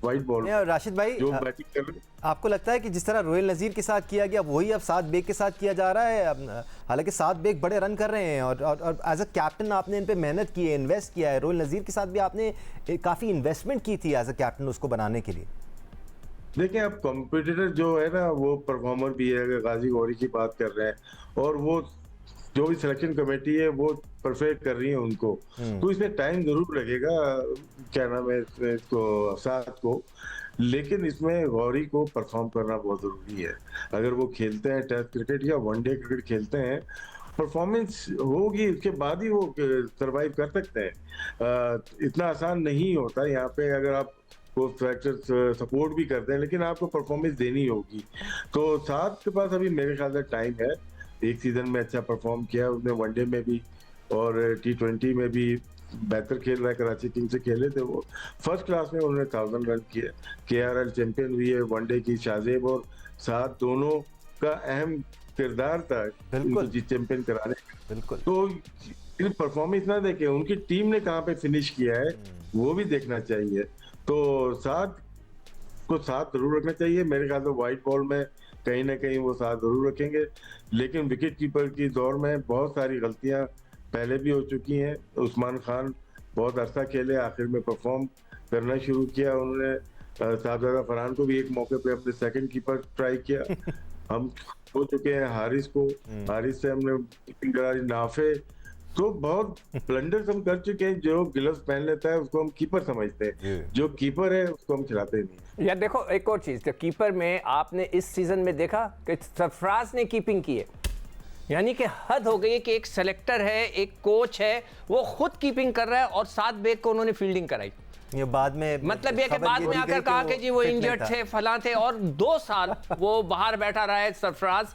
वाइट बॉल। राशिद भाई, जो बैटिंग कर रहे, आपको लगता है कि जिस तरह रोहिल नज़ीर के साथ किया गया वही अब साद बेग के साथ किया जा रहा है? हालांकि साद बेग बड़े रन कर रहे हैं और एज अ कैप्टन आपने इन पे मेहनत की है, इन्वेस्ट किया है। रोहिल नज़ीर के साथ भी आपने काफ़ी इन्वेस्टमेंट की थी एज अ कैप्टन उसको बनाने के लिए। देखिए, अब कॉम्पिटिटर जो है ना वो परफॉर्मर भी है। अगर गाजी गौरी की बात कर रहे हैं और वो जो भी सिलेक्शन कमेटी है वो परफेक्ट कर रही है उनको, तो इसमें टाइम जरूर लगेगा, क्या नाम है इसको, साथ को। लेकिन इसमें गौरी को परफॉर्म करना बहुत जरूरी है। अगर वो खेलते हैं टेस्ट क्रिकेट या वनडे क्रिकेट खेलते हैं, परफॉर्मेंस होगी, उसके बाद ही वो सरवाइव कर सकते हैं। इतना आसान नहीं होता यहाँ पे। अगर आप वो फ्रैक्चर सपोर्ट भी करते हैं लेकिन आपको परफॉर्मेंस देनी होगी। तो साथ के पास अभी मेरे ख्याल से टाइम है। एक सीजन में अच्छा परफॉर्म किया उसने, वनडे में भी और T20 में भी बेहतर खेल रहा है। कराची किंग्स से खेले थे वो, फर्स्ट क्लास में उन्होंने 1000 रन किए। KRL चैंपियन हुई है वनडे की। शाहजेब और साथ दोनों का अहम किरदार था चैंपियन कराने का। बिल्कुल। तो परफॉर्मेंस ना देखे, उनकी टीम ने कहाँ पे फिनिश किया है वो भी देखना चाहिए। तो साथ जरूर रखना चाहिए। मेरे ख्याल से व्हाइट बॉल में कहीं ना कहीं वो साथ जरूर रखेंगे, लेकिन विकेट कीपर की दौर में बहुत सारी गलतियां पहले भी हो चुकी हैं। उस्मान खान बहुत अरसा खेले, आखिर में परफॉर्म करना शुरू किया उन्होंने। साहबजादा फरहान को भी एक मौके पे अपने सेकंड कीपर ट्राई किया। हम हो चुके हैं हारिस को, हारिस से हमने करारी, नाफे, तो बहुत ब्लंडर्स हम कर चुके हैं। जो ग्लव्स पहन लेता है उसको हम कीपर समझते हैं, जो कीपर है उसको हम खिलाते नहीं। यार देखो, एक और चीज़, कीपर में आपने इस सीजन में देखा कि सरफराज ने कीपिंग की है, यानी कि हद हो गई है कि एक सेलेक्टर है, एक कोच है, वो खुद कीपिंग कर रहा है और साथ बेग को उन्होंने फील्डिंग कराई। ये बाद में मतलब ये कि खबर बाद ये में दी आकर गई कहा कि जी वो fit नहीं इंजर्ड था। थे, फलां थे, और 2 साल वो बाहर बैठा रहा है सरफराज,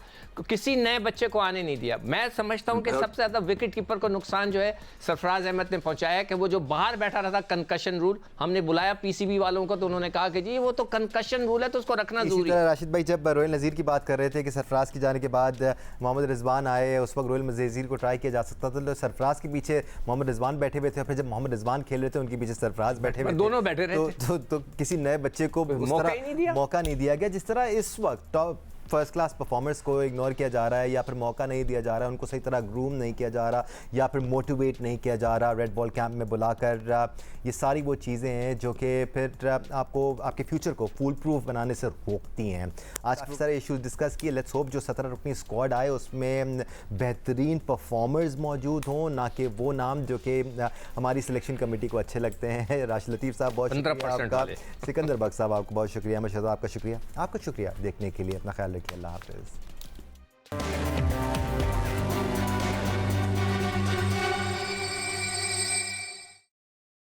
किसी नए बच्चे को आने नहीं दिया। मैं समझता हूं कि सबसे ज्यादा विकेट कीपर को नुकसान जो है सरफराज अहमद ने पहुंचाया, कि वो जो बाहर बैठा रहा था, कंकशन रूल, हमने बुलाया पीसीबी वालों को तो उन्होंने कहा कि जी वो तो कंकशन रूल है तो उसको रखना इसी जरूरी है। तरह राशिद भाई जब रोहिल नज़ीर की बात कर रहे थे कि सरफराज की जाने के बाद मोहम्मद रिजवान आए, उस वक्त रोहिल नज़ीर को ट्राई किया जा सकता था, तो सरफराज के पीछे मोहम्मद रिजवान बैठे हुए थे, और फिर जब मोहम्मद रिजवान खेल रहे थे उनके पीछे सरफराज बैठे हुए थे, दोनों बैठे रहे तो किसी नए बच्चे को उस मौका तरह ही नहीं दिया। मौका नहीं दिया गया। जिस तरह इस वक्त टॉप फर्स्ट क्लास परफॉर्मर्स को इग्नोर किया जा रहा है, या फिर मौका नहीं दिया जा रहा है, उनको सही तरह ग्रूम नहीं किया जा रहा, या फिर मोटिवेट नहीं किया जा रहा रेड बॉल कैंप में बुलाकर, ये सारी वो चीज़ें हैं जो कि फिर आपको आपके फ्यूचर को फुल प्रूफ बनाने से रोकती हैं। आज काफ़ी सारे इश्यूज डिस्कस किए। लेट्स होप जो 17 रुकनी स्क्वाड आए उसमें बेहतरीन परफॉर्मर्स मौजूद हों, ना कि वो नाम जो कि हमारी सिलेक्शन कमेटी को अच्छे लगते हैं। राशिद लतीफ़ साहब बहुत शुक्रिया 15% आपका, वाले। सिकंदर बख्श साहब आपको बहुत शुक्रिया, अहमद शहजाद आपका शुक्रिया, आपका शुक्रिया देखने के लिए। अपना ख्याल रखिए, अल्लाह हाफ़िज़।